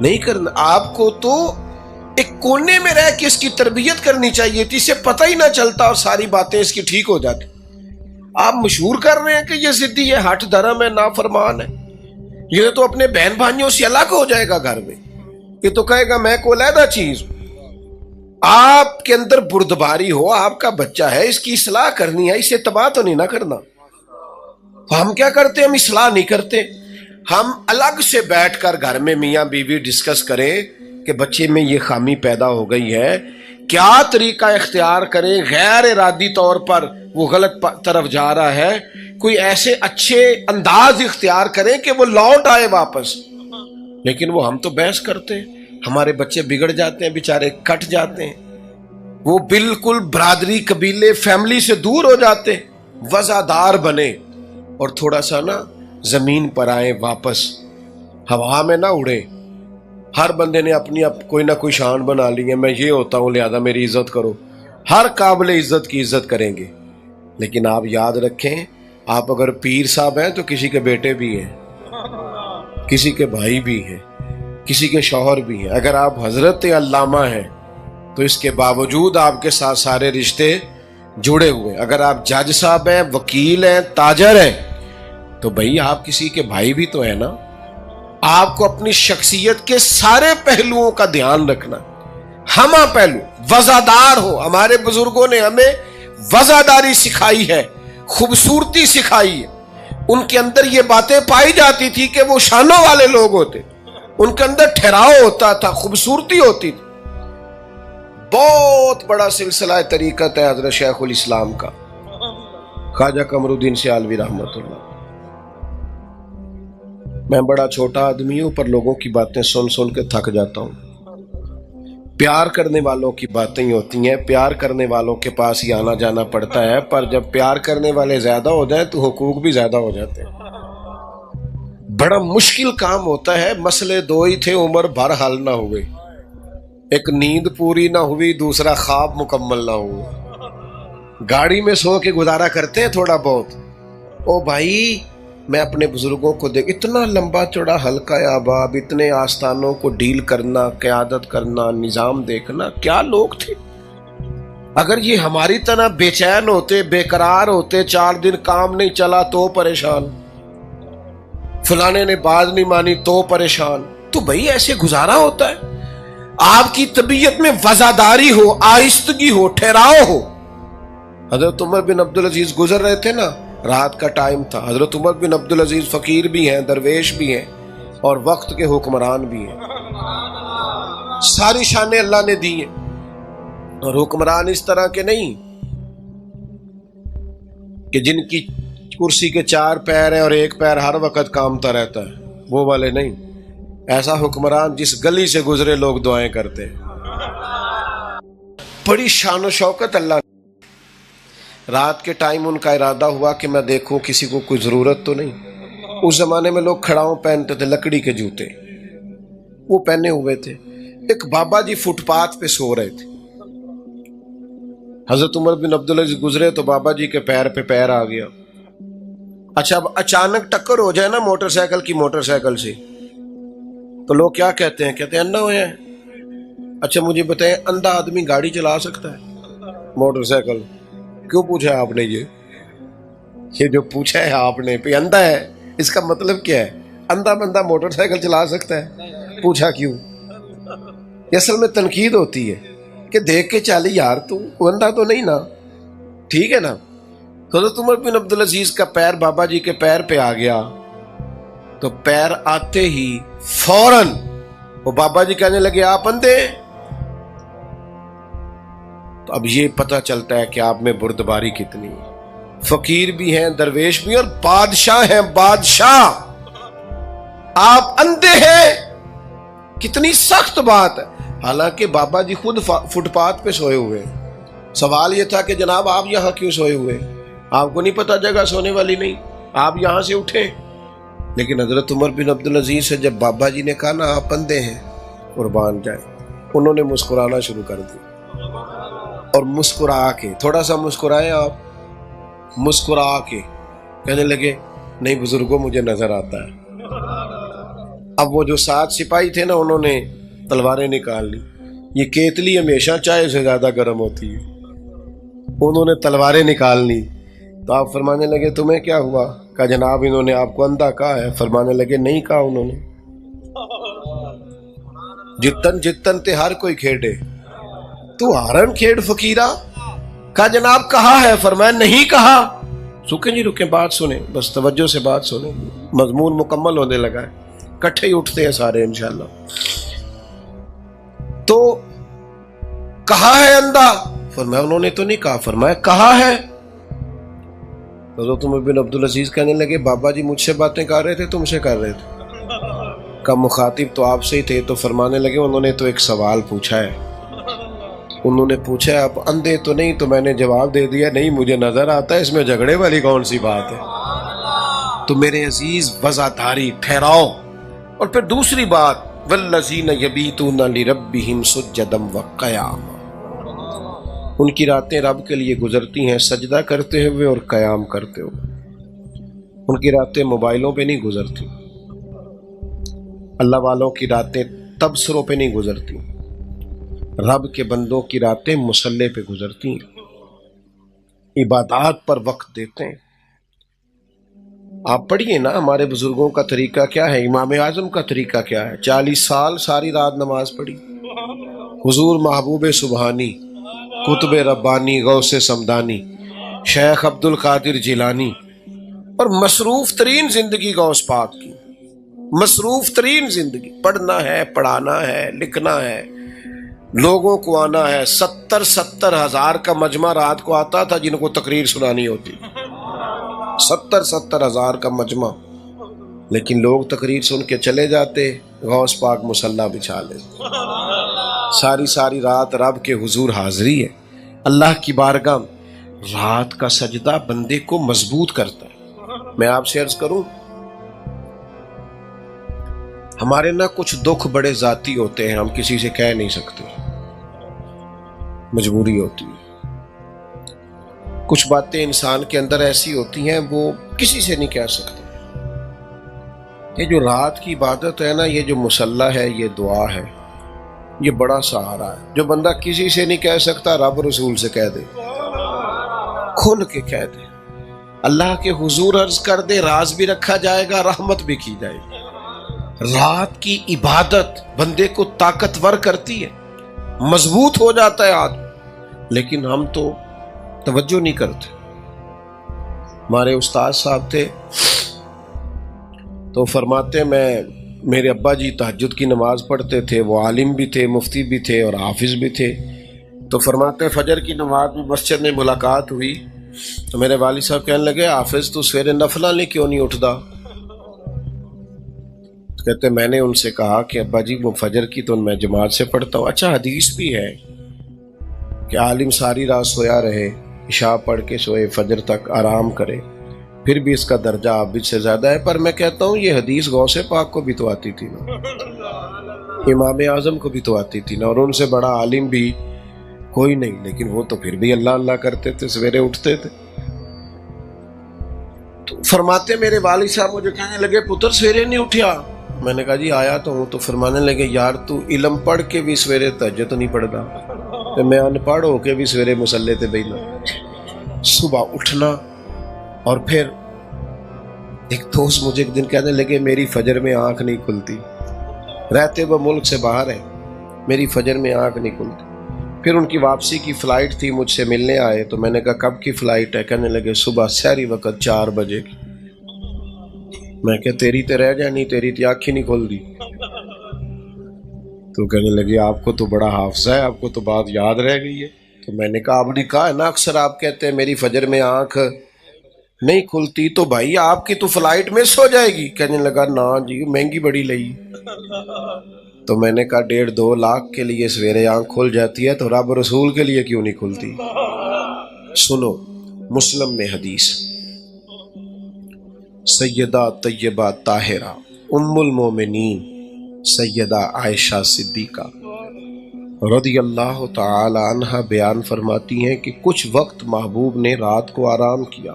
نہیں کرنا. آپ کو تو ایک کونے میں رہ کے اس کی تربیت کرنی چاہیے تھی، اسے پتہ ہی نہ چلتا اور ساری باتیں اس کی ٹھیک ہو جاتی. آپ مشہور کر رہے ہیں کہ یہ ضدی ہے، ہٹ دھرم ہے، نافرمان ہے. یہ تو اپنے بہن بھائیوں سے الگ ہو جائے گا گھر میں، یہ تو کہے گا میں کو علیحدہ چیز. آپ کے اندر بردباری ہو، آپ کا بچہ ہے، اس کی اصلاح کرنی ہے، اسے تباہ تو نہیں نہ کرنا. ہم کیا کرتے ہیں؟ ہم اصلاح نہیں کرتے. ہم الگ سے بیٹھ کر گھر میں میاں بیوی ڈسکس کریں کہ بچے میں یہ خامی پیدا ہو گئی ہے، کیا طریقہ اختیار کریں، غیر ارادی طور پر وہ غلط طرف جا رہا ہے، کوئی ایسے اچھے انداز اختیار کریں کہ وہ لوٹ آئے واپس. لیکن وہ ہم تو بحث کرتے ہیں، ہمارے بچے بگڑ جاتے ہیں، بیچارے کٹ جاتے ہیں، وہ بالکل برادری، قبیلے، فیملی سے دور ہو جاتے ہیں. وزادار بنے اور تھوڑا سا نا زمین پر آئے، واپس ہوا میں نہ اڑے. ہر بندے نے اپنی کوئی نہ کوئی شان بنا لی ہے، میں یہ ہوتا ہوں لہذا میری عزت کرو. ہر قابل عزت کی عزت کریں گے، لیکن آپ یاد رکھیں آپ اگر پیر صاحب ہیں تو کسی کے بیٹے بھی ہیں، کسی کے بھائی بھی ہیں، کسی کے شوہر بھی ہیں، اگر آپ حضرت علامہ ہیں تو اس کے باوجود آپ کے ساتھ سارے رشتے جڑے ہوئے. اگر آپ جج صاحب ہیں، وکیل ہیں، تاجر ہیں، تو بھئی آپ کسی کے بھائی بھی تو ہیں نا. آپ کو اپنی شخصیت کے سارے پہلوؤں کا دھیان رکھنا. ہمہ پہلو وزادار ہو. ہمارے بزرگوں نے ہمیں وزاداری سکھائی ہے، خوبصورتی سکھائی ہے. ان کے اندر یہ باتیں پائی جاتی تھی کہ وہ شانوں والے لوگ ہوتے، ان کے اندر ٹھہراؤ ہوتا تھا، خوبصورتی ہوتی تھی. بہت بڑا سلسلہ طریقت ہے حضرت شیخ الاسلام کا، خواجہ قمر الدین سیالوی رحمۃ اللہ. میں بڑا چھوٹا آدمی ہوں، پر لوگوں کی باتیں سن سن کے تھک جاتا ہوں. پیار کرنے والوں کی باتیں ہی ہوتی ہیں، پیار کرنے والوں کے پاس ہی آنا جانا پڑتا ہے. پر جب پیار کرنے والے زیادہ ہو جائیں تو حقوق بھی زیادہ ہو جاتے ہیں. بڑا مشکل کام ہوتا ہے. مسئلے دو ہی تھے، عمر بھر حل نہ ہوئے. ایک نیند پوری نہ ہوئی، دوسرا خواب مکمل نہ ہوا. گاڑی میں سو کے گزارا کرتے ہیں تھوڑا بہت. او بھائی میں اپنے بزرگوں کو دیکھ، اتنا لمبا چوڑا حلقہ احباب، اتنے آستانوں کو ڈیل کرنا، قیادت کرنا، نظام دیکھنا، کیا لوگ تھے. اگر یہ ہماری طرح بے چین ہوتے، بے قرار ہوتے، 4 دن کام نہیں چلا تو پریشان، فلانے نے بات نہیں مانی تو پریشان. تو بھائی ایسے گزارا ہوتا ہے. آپ کی طبیعت میں وزاداری ہو، آہستگی ہو، ٹھہراؤ ہو. حضرت عمر بن عبدالعزیز گزر رہے تھے نا، رات کا ٹائم تھا. حضرت عمر بن عبدالعزیز فقیر بھی ہیں، درویش بھی ہیں، اور وقت کے حکمران بھی ہیں. ساری شانیں اللہ نے دی ہیں. اور حکمران اس طرح کے نہیں کہ جن کی کرسی کے 4 پیر ہیں اور 1 پیر ہر وقت کامتا رہتا ہے، وہ والے نہیں. ایسا حکمران جس گلی سے گزرے لوگ دعائیں کرتے ہیں. بڑی شان و شوکت اللہ نے. رات کے ٹائم ان کا ارادہ ہوا کہ میں دیکھوں کسی کو کوئی ضرورت تو نہیں. اس زمانے میں لوگ کھڑاؤں پہنتے تھے، لکڑی کے جوتے وہ پہنے ہوئے تھے. ایک بابا جی فٹ پاتھ پہ سو رہے تھے. حضرت عمر بن عبدالعزیز گزرے تو بابا جی کے پیر پہ پیر آ گیا. اچھا اب اچانک ٹکر ہو جائے نا موٹر سائیکل کی موٹر سائیکل سے، تو لوگ کیا کہتے ہیں؟ کہتے ہیں اندھا ہوئے ہیں. اچھا مجھے بتائیں، اندھا آدمی گاڑی چلا سکتا ہے؟ موٹر سائیکل کیوں پوچھا آپ نے؟ یہ جو پوچھا ہے آپ نے پہ اندھا ہے، اس کا مطلب کیا ہے؟ اندھا بندہ موٹر سائیکل چلا سکتا ہے؟ پوچھا کیوں؟ یہ اصل میں تنقید ہوتی ہے کہ دیکھ کے چالی یار تو اندھا تو نہیں نا، ٹھیک ہے نا. حضرت عمر بن عبدالعزیز کا پیر بابا جی کے پیر پہ آ گیا تو پیر آتے ہی فوراً وہ بابا جی کہنے لگے آپ اندھے. تو اب یہ پتہ چلتا ہے کہ آپ میں بردباری کتنی ہے. فقیر بھی ہیں، درویش بھی ہیں، اور بادشاہ ہیں. بادشاہ آپ اندھے ہیں، کتنی سخت بات ہے. حالانکہ بابا جی خود فٹ پاتھ پہ سوئے ہوئے. سوال یہ تھا کہ جناب آپ یہاں کیوں سوئے ہوئے؟ آپ کو نہیں پتا جگہ سونے والی نہیں، آپ یہاں سے اٹھیں. لیکن حضرت عمر بن عبدالعزیز سے جب بابا جی نے کہا نا آپ اندھے ہیں، قربان جائیں، انہوں نے مسکرانا شروع کر دی. اور مسکرا کے، تھوڑا سا مسکرائے آپ، مسکرا کے کہنے لگے نہیں بزرگوں مجھے نظر آتا ہے. اب وہ جو 7 سپاہی تھے نا، انہوں نے تلواریں نکال لی. یہ کیتلی ہمیشہ چائے سے زیادہ گرم ہوتی ہے. انہوں نے تلواریں نکال لی. تو آپ فرمانے لگے تمہیں کیا ہوا؟ کہا جناب انہوں نے آپ کو اندھا کہا ہے. فرمانے لگے نہیں کہا انہوں نے. جتن جتن تے ہر کوئی کھیڑے، تو ہارن کھیڑ فقیرہ. کہا جناب کہا ہے. فرمایا نہیں کہا. سکیں جی رکیں، بات سنیں، بس توجہ سے بات سنیں، مضمون مکمل ہونے لگا ہے، کٹھے ہی اٹھتے ہیں سارے انشاءاللہ. تو کہا ہے اندھا؟ فرمایا انہوں نے تو نہیں کہا. فرمایا کہا ہے. حضرت عمر بن عبدالعزیز کہنے لگے بابا جی مجھ سے باتیں کر رہے تھے تم سے کر رہے تھے؟ کا مخاطب تو آپ سے ہی تھے. تو فرمانے لگے انہوں نے تو ایک سوال پوچھا ہے. انہوں نے پوچھا آپ اندھے تو نہیں؟ تو میں نے جواب دے دیا نہیں مجھے نظر آتا ہے. اس میں جھگڑے والی کون سی بات ہے؟ تو میرے عزیز وزاداری، ٹھہراؤ. اور پھر دوسری بات والذین یبیتون لربہم سجدا وقیاما، ان کی راتیں رب کے لیے گزرتی ہیں سجدہ کرتے ہوئے اور قیام کرتے ہوئے. ان کی راتیں موبائلوں پہ نہیں گزرتی. اللہ والوں کی راتیں تبصروں پہ نہیں گزرتی، رب کے بندوں کی راتیں مصلے پہ گزرتی ہیں، عبادات پر وقت دیتے ہیں۔ آپ پڑھیے نا ہمارے بزرگوں کا طریقہ کیا ہے، امام اعظم کا طریقہ کیا ہے۔ 40 سال ساری رات نماز پڑھی، حضور محبوب سبحانی، قطب ربانی، غوث سمدانی، شیخ عبد القادر جیلانی، اور مصروف ترین زندگی غوث پاک کی، مصروف ترین زندگی، پڑھنا ہے، پڑھانا ہے، لکھنا ہے، لوگوں کو آنا ہے۔ 70 ہزار کا مجمع رات کو آتا تھا جن کو تقریر سنانی ہوتی، 70 ہزار کا مجمع، لیکن لوگ تقریر سن کے چلے جاتے، غوث پاک مصلی بچھا لے۔ ساری رات رب کے حضور حاضری ہے، اللہ کی بارگاہ۔ رات کا سجدہ بندے کو مضبوط کرتا ہے۔ میں آپ سے عرض کروں، ہمارے نا کچھ دکھ بڑے ذاتی ہوتے ہیں، ہم کسی سے کہہ نہیں سکتے، مجبوری ہوتی ہے۔ کچھ باتیں انسان کے اندر ایسی ہوتی ہیں وہ کسی سے نہیں کہہ سکتے۔ یہ جو رات کی عبادت ہے نا، یہ جو مصلی ہے، یہ دعا ہے، یہ بڑا سہارا ہے۔ جو بندہ کسی سے نہیں کہہ سکتا، رب رسول سے کہہ دے، کھل کے کہہ دے، اللہ کے حضور عرض کر دے، راز بھی رکھا جائے گا، رحمت بھی کی جائے گی۔ رات کی عبادت بندے کو طاقتور کرتی ہے، مضبوط ہو جاتا ہے آدمی، لیکن ہم تو توجہ نہیں کرتے۔ ہمارے استاد صاحب تھے تو فرماتے، میرے ابا جی تہجد کی نماز پڑھتے تھے، وہ عالم بھی تھے، مفتی بھی تھے اور حافظ بھی تھے۔ تو فرماتے فجر کی نماز میں مسجد میں ملاقات ہوئی تو میرے والد صاحب کہنے لگے، حافظ تو سویرے نفلہ لے کیوں نہیں اٹھتا؟ کہتے میں نے ان سے کہا کہ ابا جی وہ فجر کی تو میں جماعت سے پڑھتا ہوں۔ اچھا حدیث بھی ہے کہ عالم ساری رات سویا رہے، عشاء پڑھ کے سوئے، فجر تک آرام کرے، پھر بھی اس کا درجہ عابد سے زیادہ ہے۔ پر میں کہتا ہوں یہ حدیث غوث پاک کو بھی تو آتی تھی نا، امام اعظم کو بھی تو آتی تھی نا، اور ان سے بڑا عالم بھی کوئی نہیں، لیکن وہ تو پھر بھی اللہ اللہ کرتے تھے، سویرے اٹھتے تھے۔ تو فرماتے میرے والد صاحب مجھے کہنے لگے، پتر سویرے نہیں اٹھیا؟ میں نے کہا جی آیا تو ہوں۔ تو فرمانے لگے، یار تو علم پڑھ کے بھی سویرے تہجد نہیں پڑھتا، تو میں ان پڑھ ہو کے بھی سویرے مصلی تے بیٹھنا۔ صبح اٹھنا، اور پھر ایک دوست مجھے ایک دن کہنے لگے، میری فجر میں آنکھ نہیں کھلتی، رہتے وہ ملک سے باہر ہے، میری فجر میں آنکھ نہیں کھلتی۔ پھر ان کی واپسی کی فلائٹ تھی، مجھ سے ملنے آئے تو میں نے کہا کب کی فلائٹ ہے؟ کہنے لگے صبح سحری وقت 4 بجے کی۔ میں کہ تیری تے رہ جانی، تیری تے آنکھ ہی نہیں کھل دی۔ تو کہنے لگے آپ کو تو بڑا حافظہ ہے، آپ کو تو بات یاد رہ گئی ہے۔ تو میں نے کہا آپ نے کہا ہے نا اکثر آپ کہتے ہیں میری فجر میں آنکھ نہیں کھلتی، تو بھائی آپ کی تو فلائٹ مس ہو جائے گی۔ کہنے لگا نا جی مہنگی بڑی لئی۔ تو میں نے کہا 1.5-2 لاکھ کے لیے سویرے آنکھ کھل جاتی ہے تو رب رسول کے لیے کیوں نہیں کھلتی؟ سنو، مسلم میں حدیث، سیدہ طیبہ طاہرہ ام المومنین سیدہ عائشہ صدیقہ رضی اللہ تعالی عنہ بیان فرماتی ہیں کہ کچھ وقت محبوب نے رات کو آرام کیا،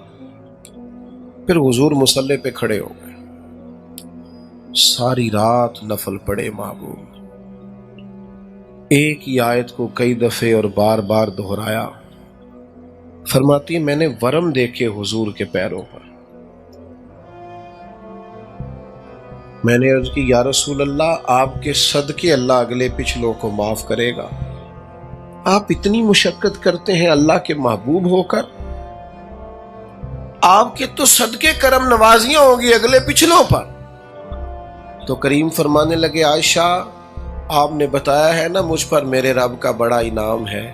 پھر حضور مصلی پہ کھڑے ہو گئے، ساری رات نفل پڑھے محبوب، ایک ہی آیت کو کئی دفعے اور بار بار دہرایا۔ فرماتی ہے میں نے ورم دیکھے حضور کے پیروں پر، میں نے عرض کی یا رسول اللہ آپ کے صدقے اللہ اگلے پچھلوں کو معاف کرے گا، آپ اتنی مشقت کرتے ہیں اللہ کے محبوب ہو کر، آپ کے تو صدقے کرم نوازیاں ہوں گی اگلے پچھلوں پر۔ تو کریم فرمانے لگے عائشہ آپ نے بتایا ہے نا مجھ پر میرے رب کا بڑا انعام ہے،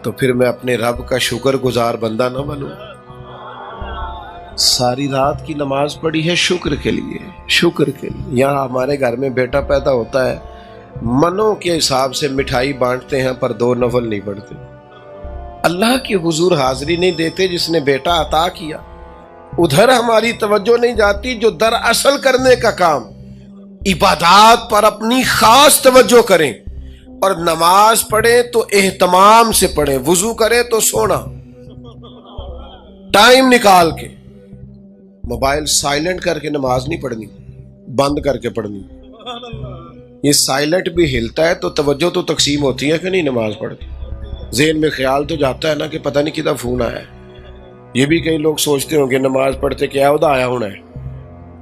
تو پھر میں اپنے رب کا شکر گزار بندہ نہ بنوں؟ ساری رات کی نماز پڑھی ہے شکر کے لیے، شکر کے لیے۔ یہاں ہمارے گھر میں بیٹا پیدا ہوتا ہے، منوں کے حساب سے مٹھائی بانٹتے ہیں پر 2 نفل نہیں پڑھتے۔ اللہ کی حضور حاضری نہیں دیتے جس نے بیٹا عطا کیا، ادھر ہماری توجہ نہیں جاتی۔ جو در اصل کرنے کا کام، عبادات پر اپنی خاص توجہ کریں، اور نماز پڑھیں تو اہتمام سے پڑھیں، وضو کریں تو سونا، ٹائم نکال کے، موبائل سائلنٹ کر کے نماز نہیں پڑھنی، بند کر کے پڑھنی۔ یہ سائلنٹ بھی ہلتا ہے تو توجہ تو تقسیم ہوتی ہے کہ نہیں نماز پڑھتے؟ ذہن میں خیال تو جاتا ہے نا کہ پتہ نہیں کدھر فون آیا ہے. یہ بھی کئی لوگ سوچتے ہوں کہ نماز پڑھتے کیا ادا آیا ہونا ہے.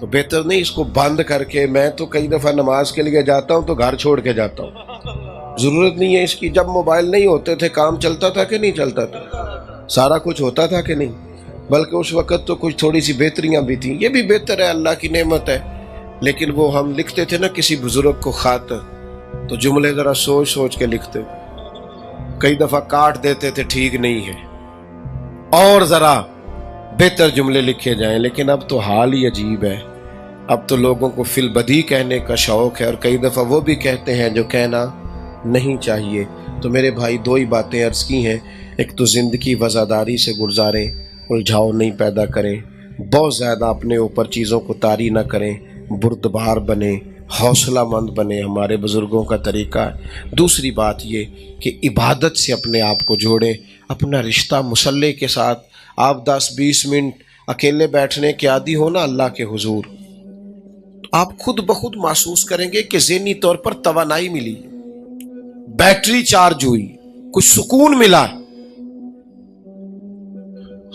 تو بہتر نہیں اس کو بند کر کے. میں تو کئی دفعہ نماز کے لیے جاتا ہوں تو گھر چھوڑ کے جاتا ہوں. ضرورت نہیں ہے اس کی. جب موبائل نہیں ہوتے تھے کام چلتا تھا کہ نہیں چلتا تھا؟ سارا کچھ ہوتا تھا کہ نہیں؟ بلکہ اس وقت تو کچھ تھوڑی سی بہتریاں بھی تھیں. یہ بھی بہتر ہے، اللہ کی نعمت ہے. لیکن وہ ہم لکھتے تھے نا کسی بزرگ کو خط، تو جملے ذرا سوچ سوچ کے لکھتے. کئی دفعہ کاٹ دیتے تھے ٹھیک نہیں ہے، اور ذرا بہتر جملے لکھے جائیں. لیکن اب تو حال ہی عجیب ہے. اب تو لوگوں کو فی البدی کہنے کا شوق ہے، اور کئی دفعہ وہ بھی کہتے ہیں جو کہنا نہیں چاہیے. تو میرے بھائی دو ہی باتیں عرض کی ہیں. ایک تو زندگی وفاداری سے گزاریں، الجھاؤ نہیں پیدا کریں، بہت زیادہ اپنے اوپر چیزوں کو طاری نہ کریں، بردبار بنیں، حوصلہ مند بنیں. ہمارے بزرگوں کا طریقہ ہے. دوسری بات یہ کہ عبادت سے اپنے آپ کو جوڑیں. اپنا رشتہ مصلی کے ساتھ. آپ 10-20 منٹ اکیلے بیٹھنے کے عادی ہو نا اللہ کے حضور، آپ خود بخود محسوس کریں گے کہ ذہنی طور پر توانائی ملی، بیٹری چارج ہوئی، کچھ سکون ملا.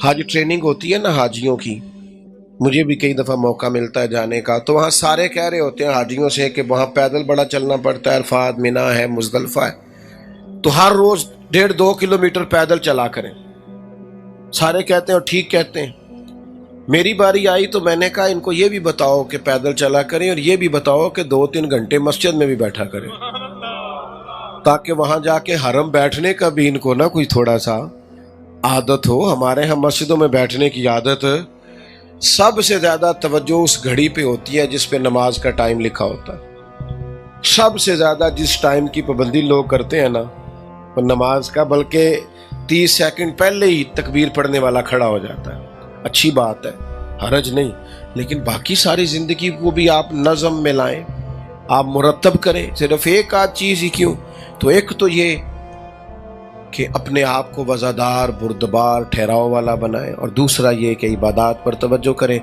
حاج ٹریننگ ہوتی ہے نا حاجیوں کی، مجھے بھی کئی دفعہ موقع ملتا ہے جانے کا. تو وہاں سارے کہہ رہے ہوتے ہیں حاجیوں سے کہ وہاں پیدل بڑا چلنا پڑتا ہے، عرفات، مینا ہے، مزدلفہ ہے، تو ہر روز 1.5-2 کلومیٹر پیدل چلا کریں. سارے کہتے ہیں اور ٹھیک کہتے ہیں. میری باری آئی تو میں نے کہا ان کو یہ بھی بتاؤ کہ پیدل چلا کریں، اور یہ بھی بتاؤ کہ 2-3 گھنٹے مسجد میں بھی بیٹھا کریں، تاکہ وہاں جا کے حرم بیٹھنے کا بھی ان کو نا کوئی تھوڑا سا عادت ہو. ہمارے ہم مسجدوں میں بیٹھنے کی عادت سب سے زیادہ توجہ اس گھڑی پہ ہوتی ہے جس پہ نماز کا ٹائم لکھا ہوتا ہے. سب سے زیادہ جس ٹائم کی پابندی لوگ کرتے ہیں نا وہ نماز کا، بلکہ 30 سیکنڈ پہلے ہی تکبیر پڑھنے والا کھڑا ہو جاتا ہے. اچھی بات ہے، حرج نہیں. لیکن باقی ساری زندگی کو بھی آپ نظم میں لائیں، آپ مرتب کریں. صرف ایک آدھ چیز ہی کیوں؟ تو ایک تو یہ کہ اپنے آپ کو وزادار، بردبار، ٹھہراؤ والا بنائیں، اور دوسرا یہ کہ عبادات پر توجہ کریں.